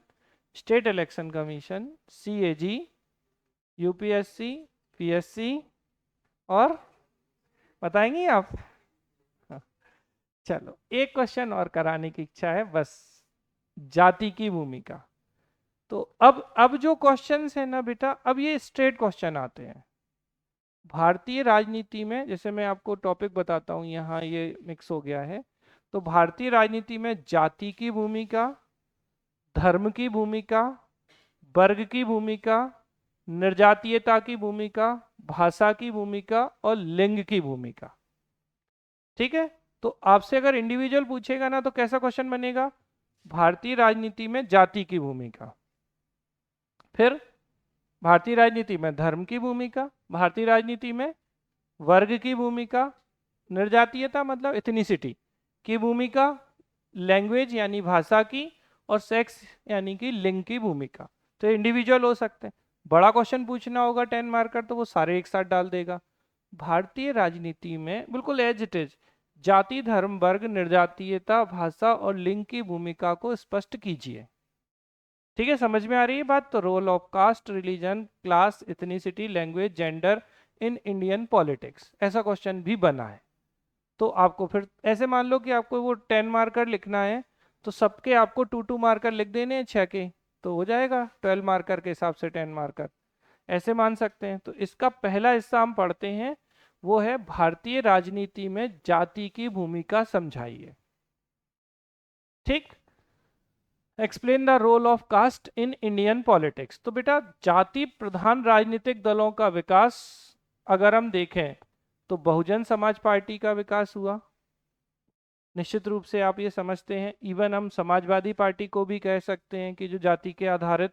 state election commission, CAG, UPSC, PSC, और बताएंगी आप? हाँ, चलो एक क्वेश्चन और कराने की इच्छा है बस, जाति की भूमिका। तो अब जो क्वेश्चंस है ना बेटा, अब ये स्ट्रेट क्वेश्चन आते हैं भारतीय राजनीति में। जैसे मैं आपको टॉपिक बताता हूँ, यहाँ ये मिक्स हो गया है। तो भारतीय राजनीति में जाति की भूमिका, धर्म की भूमिका, वर्ग की भूमिका, निर्जातीयता की भूमिका, भाषा की भूमिका और लिंग की भूमिका। ठीक है, तो आपसे अगर इंडिविजुअल पूछेगा ना तो कैसा क्वेश्चन बनेगा? भारतीय राजनीति में जाति की भूमिका, फिर भारतीय राजनीति में धर्म की भूमिका, भारतीय राजनीति में वर्ग की भूमिका, निर्जातीयता मतलब इथनिसिटी की भूमिका, लैंग्वेज यानी भाषा की, और सेक्स यानी कि लिंग की भूमिका। तो इंडिविजुअल हो सकते हैं। बड़ा क्वेश्चन पूछना होगा 10 मार्कर तो वो सारे एक साथ डाल देगा। भारतीय राजनीति में बिल्कुल एज इट इज जाति, धर्म, वर्ग, निर्जातीयता, भाषा और लिंग की भूमिका को स्पष्ट कीजिए। ठीक है, समझ में आ रही है बात? तो role of caste, religion, class, ethnicity, language, gender in Indian politics, ऐसा क्वेश्चन भी बना है। तो आपको फिर ऐसे मान लो कि आपको वो 10 मार्कर लिखना है, तो सबके आपको 2 मार्कर लिख देने हैं 6 के, तो हो जाएगा 12 मार्कर के हिसाब से 10 मार्कर, ऐसे मान सकते हैं। तो इसका पहला हिस्सा हम पढ़ते हैं, वो है भारतीय राजनीति में जाति की भूमिका समझाइए। ठीक, explain the role of caste in Indian politics. तो बेटा जाति प्रधान राजनीतिक दलों का विकास अगर हम देखें तो बहुजन समाज पार्टी का विकास हुआ, निश्चित रूप से आप ये समझते हैं। इवन हम समाजवादी पार्टी को भी कह सकते हैं कि जो जाति के आधारित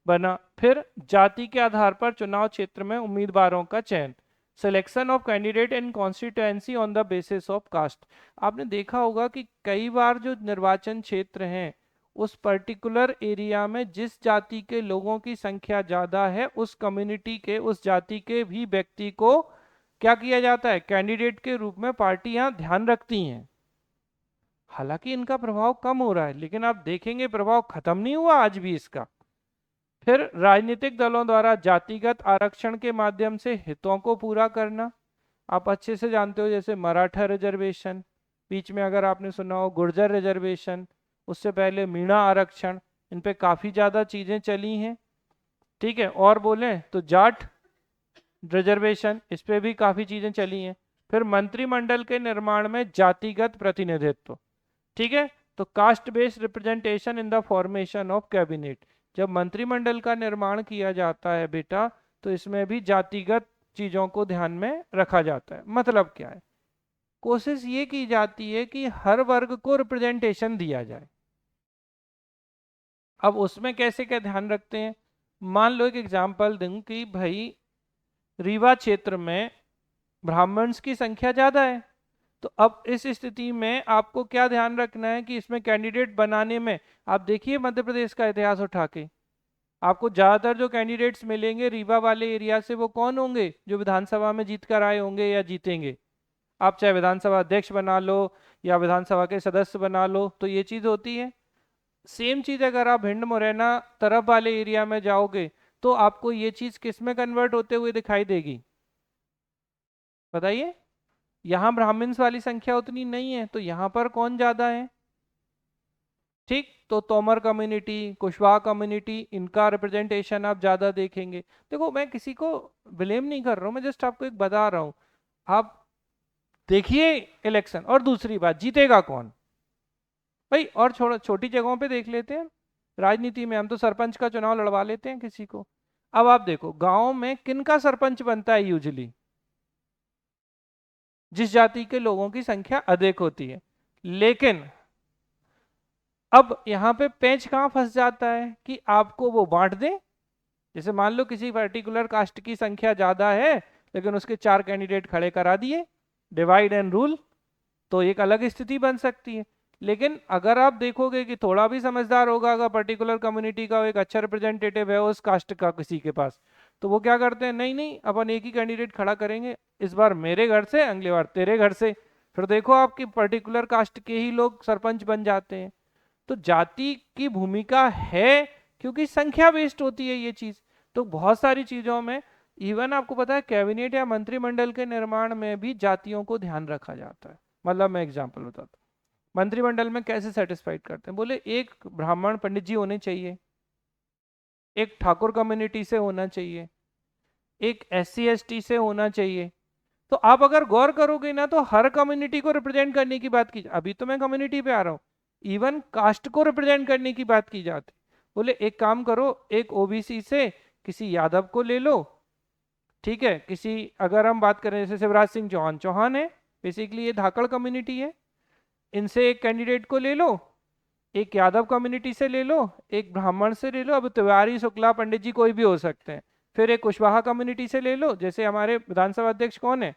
बना। फिर जाति के आधार पर चुनाव क्षेत्र में उम्मीदवारों का चयन, selection of candidate in constituency on the basis of caste. आपने देखा होगा कि कई बार जो निर्वाचन क्षेत्र हैं उस पर्टिकुलर एरिया में जिस जाति के लोगों की संख्या ज़्यादा है उस कम्युनिटी के, उस जाति के भी व्यक्ति को क्या किया जाता है, कैंडिडेट के रूप में पार्टियां ध्यान रखती हैं। हालांकि इनका प्रभाव कम हो रहा है, लेकिन आप देखेंगे प्रभाव खत्म नहीं हुआ आज भी इसका। फिर राजनीतिक दलों द्वारा जातिगत आरक्षण के माध्यम से हितों को पूरा करना, आप अच्छे से जानते हो, जैसे मराठा रिजर्वेशन, बीच में अगर आपने सुना हो गुर्जर रिजर्वेशन, उससे पहले मीणा आरक्षण, इन पे काफी ज्यादा चीजें चली हैं। ठीक है, और बोलें तो जाट रिजर्वेशन, इस पे भी काफी चीजें चली हैं। फिर मंत्रिमंडल के निर्माण में जातिगत प्रतिनिधित्व। ठीक है, तो caste based representation in the formation of cabinet, जब मंत्रिमंडल का निर्माण किया जाता है बेटा तो इसमें भी जातिगत चीजों को ध्यान में रखा जाता है। मतलब क्या है, कोशिश ये की जाती है कि हर वर्ग को रिप्रेजेंटेशन दिया जाए। अब उसमें कैसे क्या ध्यान रखते हैं, मान लो एक एग्जांपल दूं कि भाई रीवा क्षेत्र में ब्राह्मण्स की संख्या ज्यादा है, तो अब इस स्थिति में आपको क्या ध्यान रखना है कि इसमें कैंडिडेट बनाने में, आप देखिए मध्य प्रदेश का इतिहास उठा के, आपको ज्यादातर जो कैंडिडेट्स मिलेंगे रीवा वाले एरिया से वो कौन होंगे, जो विधानसभा में जीत कर आए होंगे या जीतेंगे। आप चाहे विधानसभा अध्यक्ष बना लो या विधानसभा के सदस्य बना लो, तो ये चीज होती है। सेम चीज अगर आप भिंड मुरैना तरफ वाले एरिया में जाओगे तो आपको ये चीज किस में कन्वर्ट होते हुए दिखाई देगी, बताइए। यहाँ ब्राह्मण्स वाली संख्या उतनी नहीं है, तो यहाँ पर कौन ज्यादा है? ठीक, तो तोमर कम्युनिटी, कुशवाहा कम्युनिटी, इनका रिप्रेजेंटेशन आप ज्यादा देखेंगे। देखो मैं किसी को ब्लेम नहीं कर रहा हूँ, मैं जस्ट आपको एक बता रहा हूँ। आप देखिए इलेक्शन, और दूसरी बात जीतेगा कौन भाई, और छोटी जगहों पे देख लेते हैं। राजनीति में हम तो सरपंच का चुनाव लड़वा लेते हैं किसी को। अब आप देखो गांव में किन का सरपंच बनता है यूजुअली, जिस जाति के लोगों की संख्या अधिक होती है। लेकिन अब यहाँ पे पेंच कहाँ फंस जाता है कि आपको वो बांट दे। जैसे मान लो किसी पर्टिकुलर कास्ट की संख्या ज्यादा है, लेकिन उसके 4 कैंडिडेट खड़े करा दिए, डिवाइड एंड रूल, तो एक अलग स्थिति बन सकती है। लेकिन अगर आप देखोगे कि थोड़ा भी समझदार होगा, अगर पर्टिकुलर कम्युनिटी का एक अच्छा रिप्रेजेंटेटिव है उस कास्ट का किसी के पास, तो वो क्या करते हैं, नहीं नहीं अपन एक ही कैंडिडेट खड़ा करेंगे, इस बार मेरे घर से, अगली बार तेरे घर से, फिर देखो आपकी पर्टिकुलर कास्ट के ही लोग सरपंच बन जाते हैं। तो जाति की भूमिका है, क्योंकि संख्या बेस्ड होती है ये चीज। तो बहुत सारी चीजों में, इवन आपको पता है कैबिनेट या मंत्रिमंडल के निर्माण में भी जातियों को ध्यान रखा जाता है। मतलब मैं एग्जांपल बताता हूँ, मंत्रिमंडल में कैसे सेटिस्फाइड करते हैं, बोले एक ब्राह्मण पंडित जी होने चाहिए, एक ठाकुर कम्युनिटी से होना चाहिए, एक SC ST से होना चाहिए। तो आप अगर गौर करोगे ना, तो हर कम्युनिटी को रिप्रेजेंट करने की बात की, अभी तो मैं कम्युनिटी पे आ रहा हूँ, इवन कास्ट को रिप्रेजेंट करने की बात की जाती। बोले एक काम करो, एक OBC से किसी यादव को ले लो, ठीक है, किसी, अगर हम बात करें जैसे शिवराज सिंह चौहान, चौहान है, बेसिकली ये धाकड़ कम्युनिटी है, इनसे एक कैंडिडेट को ले लो, एक यादव कम्युनिटी से ले लो, एक ब्राह्मण से ले लो, अब तिवारी शुक्ला पंडित जी कोई भी हो सकते हैं, फिर एक कुशवाहा कम्युनिटी से ले लो, जैसे हमारे विधानसभा अध्यक्ष कौन है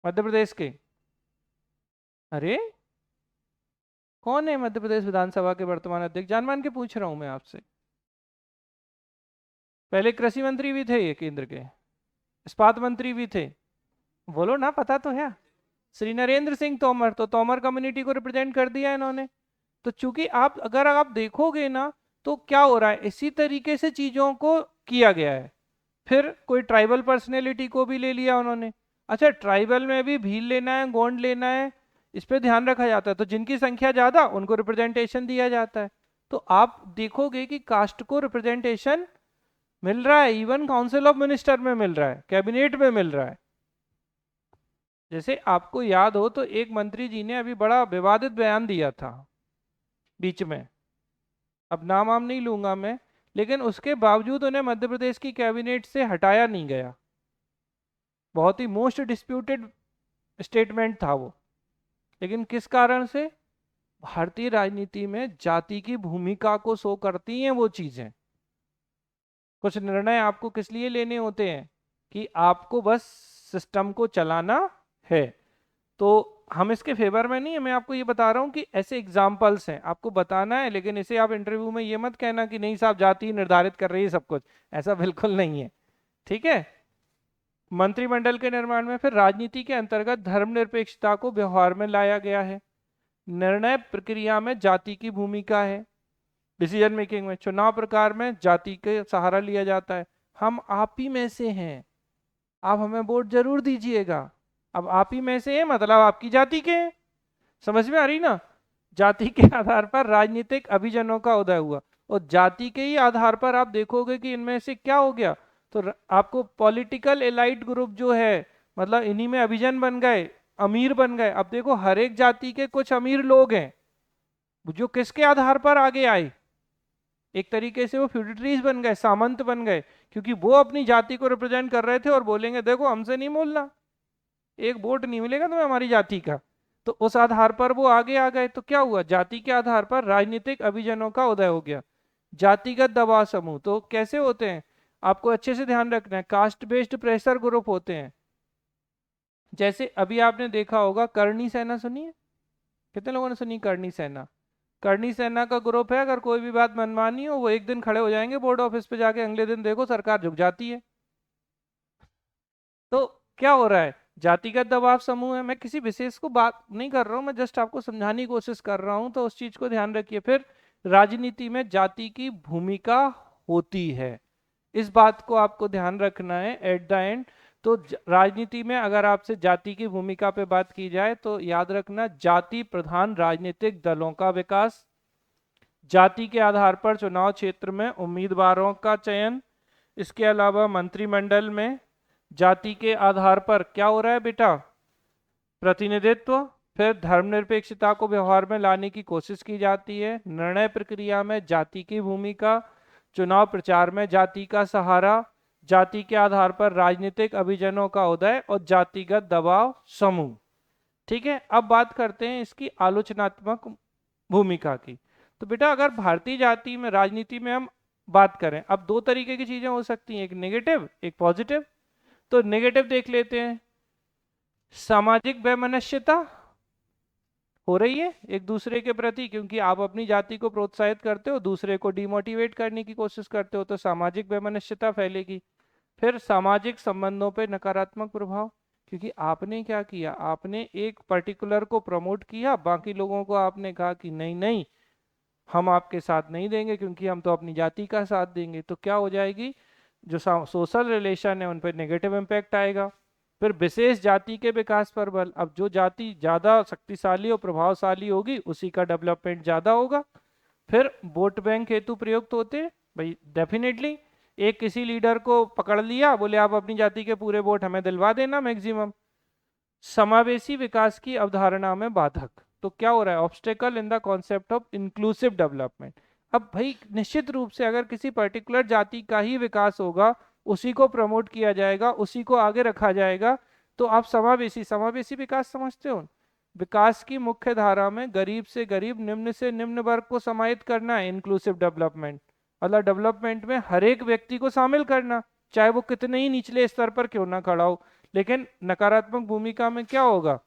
मध्य प्रदेश के, अरे कौन है मध्य प्रदेश विधानसभा के वर्तमान अध्यक्ष, जान मान के पूछ रहा हूं मैं आपसे, पहले कृषि मंत्री भी थे ये केंद्र के, इस्पात मंत्री भी थे, बोलो ना, पता तो है, श्री नरेंद्र सिंह तोमर, तो तोमर कम्युनिटी को रिप्रेजेंट कर दिया इन्होंने। तो चूंकि आप, अगर आप देखोगे ना, तो क्या हो रहा है, इसी तरीके से चीजों को किया गया है। फिर कोई ट्राइबल पर्सनैलिटी को भी ले लिया उन्होंने, अच्छा ट्राइबल में भी भील लेना है, गोंड लेना है, इस पे ध्यान रखा जाता है, तो जिनकी संख्या ज्यादा उनको रिप्रेजेंटेशन दिया जाता है। तो आप देखोगे कि कास्ट को रिप्रेजेंटेशन मिल रहा है, इवन काउंसिल ऑफ मिनिस्टर में मिल रहा है, कैबिनेट में मिल रहा है। जैसे आपको याद हो तो एक मंत्री जी ने अभी बड़ा विवादित बयान दिया था बीच में, अब नाम वाम नहीं लूंगा मैं, लेकिन उसके बावजूद उन्हें मध्य प्रदेश की कैबिनेट से हटाया नहीं गया, बहुत ही मोस्ट डिस्प्यूटेड स्टेटमेंट था वो। लेकिन किस कारण से, भारतीय राजनीति में जाति की भूमिका को शो करती हैं वो चीजें। कुछ निर्णय आपको किस लिए लेने होते हैं, कि आपको बस सिस्टम को चलाना है। तो हम इसके फेवर में नहीं है, मैं आपको ये बता रहा हूँ कि ऐसे एग्जाम्पल्स हैं, आपको बताना है, लेकिन इसे आप इंटरव्यू में ये मत कहना कि नहीं साहब जाति निर्धारित कर रही है सब कुछ, ऐसा बिल्कुल नहीं है, ठीक है। मंत्रिमंडल के निर्माण में फिर राजनीति के अंतर्गत धर्मनिरपेक्षता को व्यवहार में लाया गया है, निर्णय प्रक्रिया में जाति की भूमिका है, डिसीजन मेकिंग में, चुनाव प्रकार में जाति के सहारा लिया जाता है। हम आप ही में से हैं, आप हमें वोट जरूर दीजिएगा, अब आप ही में से है मतलब आपकी जाति के हैं, समझ में आ रही ना। जाति के आधार पर राजनीतिक अभिजनों का उदय हुआ, और जाति के ही आधार पर आप देखोगे कि इनमें से क्या हो गया, तो आपको पॉलिटिकल एलाइट ग्रुप जो है, मतलब इन्हीं में अभिजन बन गए, अमीर बन गए। अब देखो हर एक जाति के कुछ अमीर लोग हैं जो किसके आधार पर आगे आए, एक तरीके से वो फ्यूडिटरीज बन गए, सामंत बन गए, क्योंकि वो अपनी जाति को रिप्रेजेंट कर रहे थे और बोलेंगे देखो हमसे नहीं बोलना, एक वोट नहीं मिलेगा तुम्हें हमारी जाति का, तो उस आधार पर वो आगे आ गए। तो क्या हुआ, जाति के आधार पर राजनीतिक अभिजनों का उदय हो गया। जातिगत दबाव समूह तो कैसे होते हैं, आपको अच्छे से ध्यान रखना है, कास्ट बेस्ड प्रेशर ग्रुप होते हैं। जैसे अभी आपने देखा होगा करणी सेना, सुनिए, कितने लोगों ने सुनी करणी सेना, करणी सेना का ग्रुप है, अगर कोई भी बात मनमानी हो वो एक दिन खड़े हो जाएंगे बोर्ड ऑफिस पे जाके, अगले दिन देखो सरकार झुक जाती है। तो क्या हो रहा है, जातिगत दबाव समूह है, मैं किसी विशेष को बात नहीं कर रहा हूं, मैं जस्ट आपको समझाने की कोशिश कर रहा हूं, तो उस चीज को ध्यान रखिए। फिर राजनीति में जाति की भूमिका होती है, इस बात को आपको ध्यान रखना है एट द एंड। तो राजनीति में अगर आपसे जाति की भूमिका पे बात की जाए तो याद रखना, जाति प्रधान राजनीतिक दलों का विकास, जाति के आधार पर चुनाव क्षेत्र में उम्मीदवारों का चयन, इसके अलावा मंत्रिमंडल में जाति के आधार पर क्या हो रहा है बेटा, प्रतिनिधित्व, फिर धर्मनिरपेक्षता को व्यवहार में लाने की कोशिश की जाती है, निर्णय प्रक्रिया में जाति की भूमिका, चुनाव प्रचार में जाति का सहारा, जाति के आधार पर राजनीतिक अभिजनों का उदय और जातिगत दबाव समूह। ठीक है, अब बात करते हैं इसकी आलोचनात्मक भूमिका की। तो बेटा अगर भारतीय जाति में राजनीति में हम बात करें, अब दो तरीके की चीजें हो सकती हैं, एक नेगेटिव एक पॉजिटिव। तो नेगेटिव देख लेते हैं। सामाजिक वैमनस्यता हो रही है एक दूसरे के प्रति, क्योंकि आप अपनी जाति को प्रोत्साहित करते हो, दूसरे को डिमोटिवेट करने की कोशिश करते हो, तो सामाजिक वैमनस्यता फैलेगी। फिर सामाजिक संबंधों पे नकारात्मक प्रभाव, क्योंकि आपने क्या किया, आपने एक पर्टिकुलर को प्रमोट किया, बाकी लोगों को आपने कहा कि नहीं नहीं हम आपके साथ नहीं देंगे क्योंकि हम तो अपनी जाति का साथ देंगे। तो क्या हो जाएगी, जो सोशल रिलेशन है उन पर नेगेटिव इम्पैक्ट आएगा। फिर विशेष जाति के विकास पर बल, अब जो जाति ज्यादा शक्तिशाली और प्रभावशाली होगी उसी का डेवलपमेंट ज्यादा होगा। फिर वोट बैंक हेतु प्रयुक्त होते हैं भाई, डेफिनेटली एक किसी लीडर को पकड़ लिया, बोले आप अपनी जाति के पूरे वोट हमें दिलवा देना मैक्सिमम। समावेशी विकास की अवधारणा में बाधक, तो क्या हो रहा है, obstacle in the concept of inclusive development. अब भाई निश्चित रूप से अगर किसी पर्टिकुलर जाति का ही विकास होगा, उसी को प्रमोट किया जाएगा, उसी को आगे रखा जाएगा, तो आप समावेशी समावेशी विकास समझते हो, विकास की मुख्य धारा में गरीब से गरीब निम्न से निम्न वर्ग को समाहित करना है इंक्लूसिव डेवलपमेंट। मतलब डेवलपमेंट में हर एक व्यक्ति को शामिल करना, चाहे वो कितने ही निचले स्तर पर क्यों ना खड़ा हो। लेकिन नकारात्मक भूमिका में क्या होगा,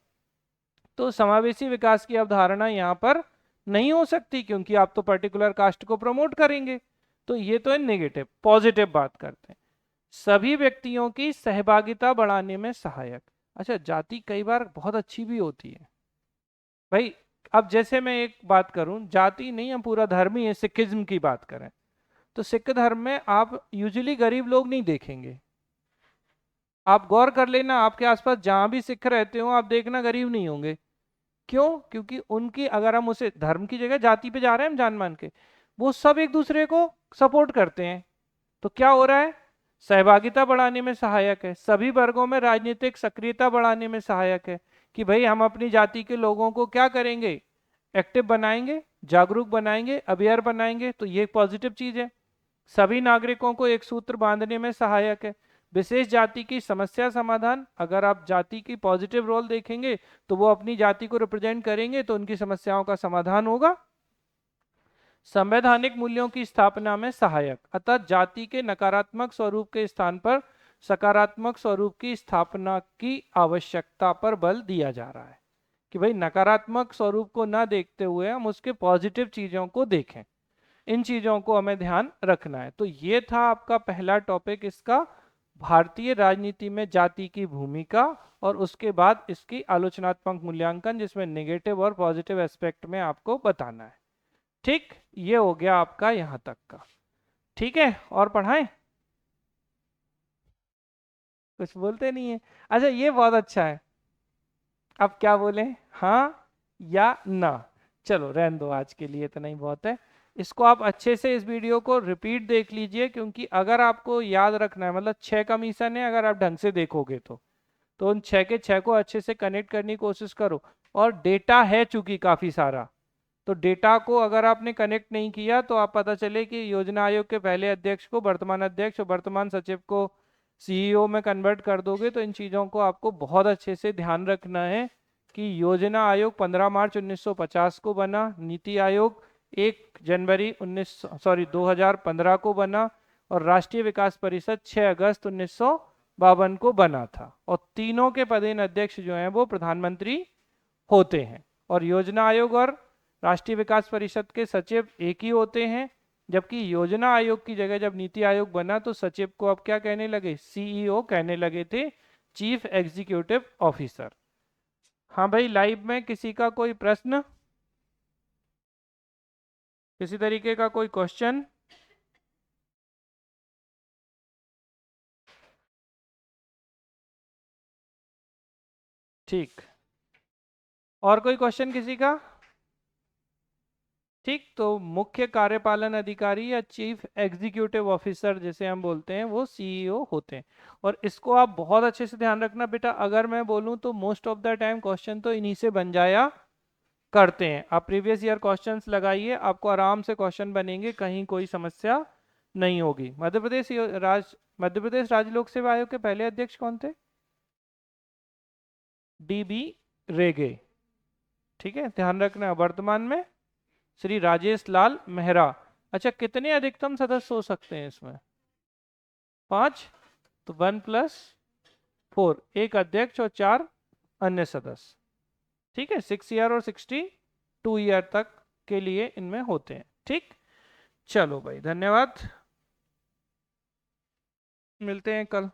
तो समावेशी विकास की अवधारणा यहाँ पर नहीं हो सकती, क्योंकि आप तो पर्टिकुलर कास्ट को प्रमोट करेंगे। तो ये तो है नेगेटिव। पॉजिटिव बात करते हैं, सभी व्यक्तियों की सहभागिता बढ़ाने में सहायक। अच्छा, जाति कई बार बहुत अच्छी भी होती है भाई। अब जैसे मैं एक बात करूं, जाति नहीं, हम पूरा धर्म ही है, सिखिज्म की बात करें तो सिख धर्म में आप यूजुअली गरीब लोग नहीं देखेंगे। आप गौर कर लेना, आपके आसपास जहां भी सिख रहते हो आप देखना गरीब नहीं होंगे। क्यों, क्योंकि उनकी, अगर हम उसे धर्म की जगह जाति पे जा रहे हैं हम जान मान के, वो सब एक दूसरे को सपोर्ट करते हैं। तो क्या हो रहा है, सहभागिता बढ़ाने में सहायक है, सभी वर्गों में राजनीतिक सक्रियता बढ़ाने में सहायक है। कि भाई हम अपनी जाति के लोगों को क्या करेंगे, एक्टिव बनाएंगे, जागरूक बनाएंगे, अवेयर बनाएंगे, तो ये पॉजिटिव चीज है। सभी नागरिकों को एक सूत्र बांधने में सहायक है। विशेष जाति की समस्या समाधान, अगर आप जाति की पॉजिटिव रोल देखेंगे तो वो अपनी जाति को रिप्रेजेंट करेंगे तो उनकी समस्याओं का समाधान होगा। संवैधानिक मूल्यों की स्थापना में सहायक, अतः जाति के नकारात्मक स्वरूप के स्थान पर सकारात्मक स्वरूप की स्थापना की आवश्यकता पर बल दिया जा रहा है। कि भाई नकारात्मक स्वरूप को ना देखते हुए हम उसके पॉजिटिव चीजों को देखें, इन चीजों को हमें ध्यान रखना है। तो ये था आपका पहला टॉपिक इसका, भारतीय राजनीति में जाति की भूमिका, और उसके बाद इसकी आलोचनात्मक मूल्यांकन, जिसमें नेगेटिव और पॉजिटिव एस्पेक्ट में आपको बताना है। ठीक, ये हो गया आपका यहां तक का। ठीक है, और पढ़ाएं, कुछ बोलते नहीं है। अच्छा, ये बहुत अच्छा है, अब क्या बोले, हाँ या ना। चलो रहने दो, आज के लिए इतना ही बहुत है। इसको आप अच्छे से इस वीडियो को रिपीट देख लीजिए, क्योंकि अगर आपको याद रखना है, मतलब 6 का मिशन है, अगर आप ढंग से देखोगे तो उन 6 के 6 को अच्छे से कनेक्ट करने की कोशिश करो। और डेटा है चूंकि काफी सारा, तो डेटा को अगर आपने कनेक्ट नहीं किया तो आप पता चले कि योजना आयोग के पहले अध्यक्ष को वर्तमान अध्यक्ष और वर्तमान सचिव को सीईओ में कन्वर्ट कर दोगे, तो इन चीज़ों को आपको बहुत अच्छे से ध्यान रखना है कि योजना आयोग 15 मार्च 1950 को बना, नीति आयोग 1 जनवरी 2015 को बना, और राष्ट्रीय विकास परिषद 6 अगस्त 1952 को बना था। और तीनों के पदेन अध्यक्ष जो हैं वो प्रधानमंत्री होते हैं। और योजना आयोग और राष्ट्रीय विकास परिषद के सचिव एक ही होते हैं, जबकि योजना आयोग की जगह जब नीति आयोग बना तो सचिव को अब क्या कहने लगे, सीईओ कहने लगे थे, चीफ एग्जीक्यूटिव ऑफिसर। हाँ भाई, लाइव में किसी का कोई प्रश्न, किसी तरीके का कोई क्वेश्चन? ठीक, और कोई क्वेश्चन किसी का? ठीक, तो मुख्य कार्यपालन अधिकारी या चीफ एग्जीक्यूटिव ऑफिसर जिसे हम बोलते हैं वो सीईओ होते हैं। और इसको आप बहुत अच्छे से ध्यान रखना बेटा, अगर मैं बोलूं तो most of the time question तो इन्हीं से बन जाया करते हैं। आप प्रीवियस ईयर क्वेश्चंस लगाइए, आपको आराम से क्वेश्चन बनेंगे, कहीं कोई समस्या नहीं होगी। मध्य प्रदेश राज्य लोक सेवा आयोग के पहले अध्यक्ष कौन थे? DB रेगे। ठीक है, ध्यान रखना। वर्तमान में श्री राजेश लाल मेहरा। अच्छा, कितने अधिकतम सदस्य हो सकते हैं इसमें? 5। तो 1+4, एक अध्यक्ष और 4 अन्य सदस्य। ठीक है, 6 ईयर और 62 ईयर तक के लिए इनमें होते हैं। ठीक, चलो भाई, धन्यवाद, मिलते हैं कल।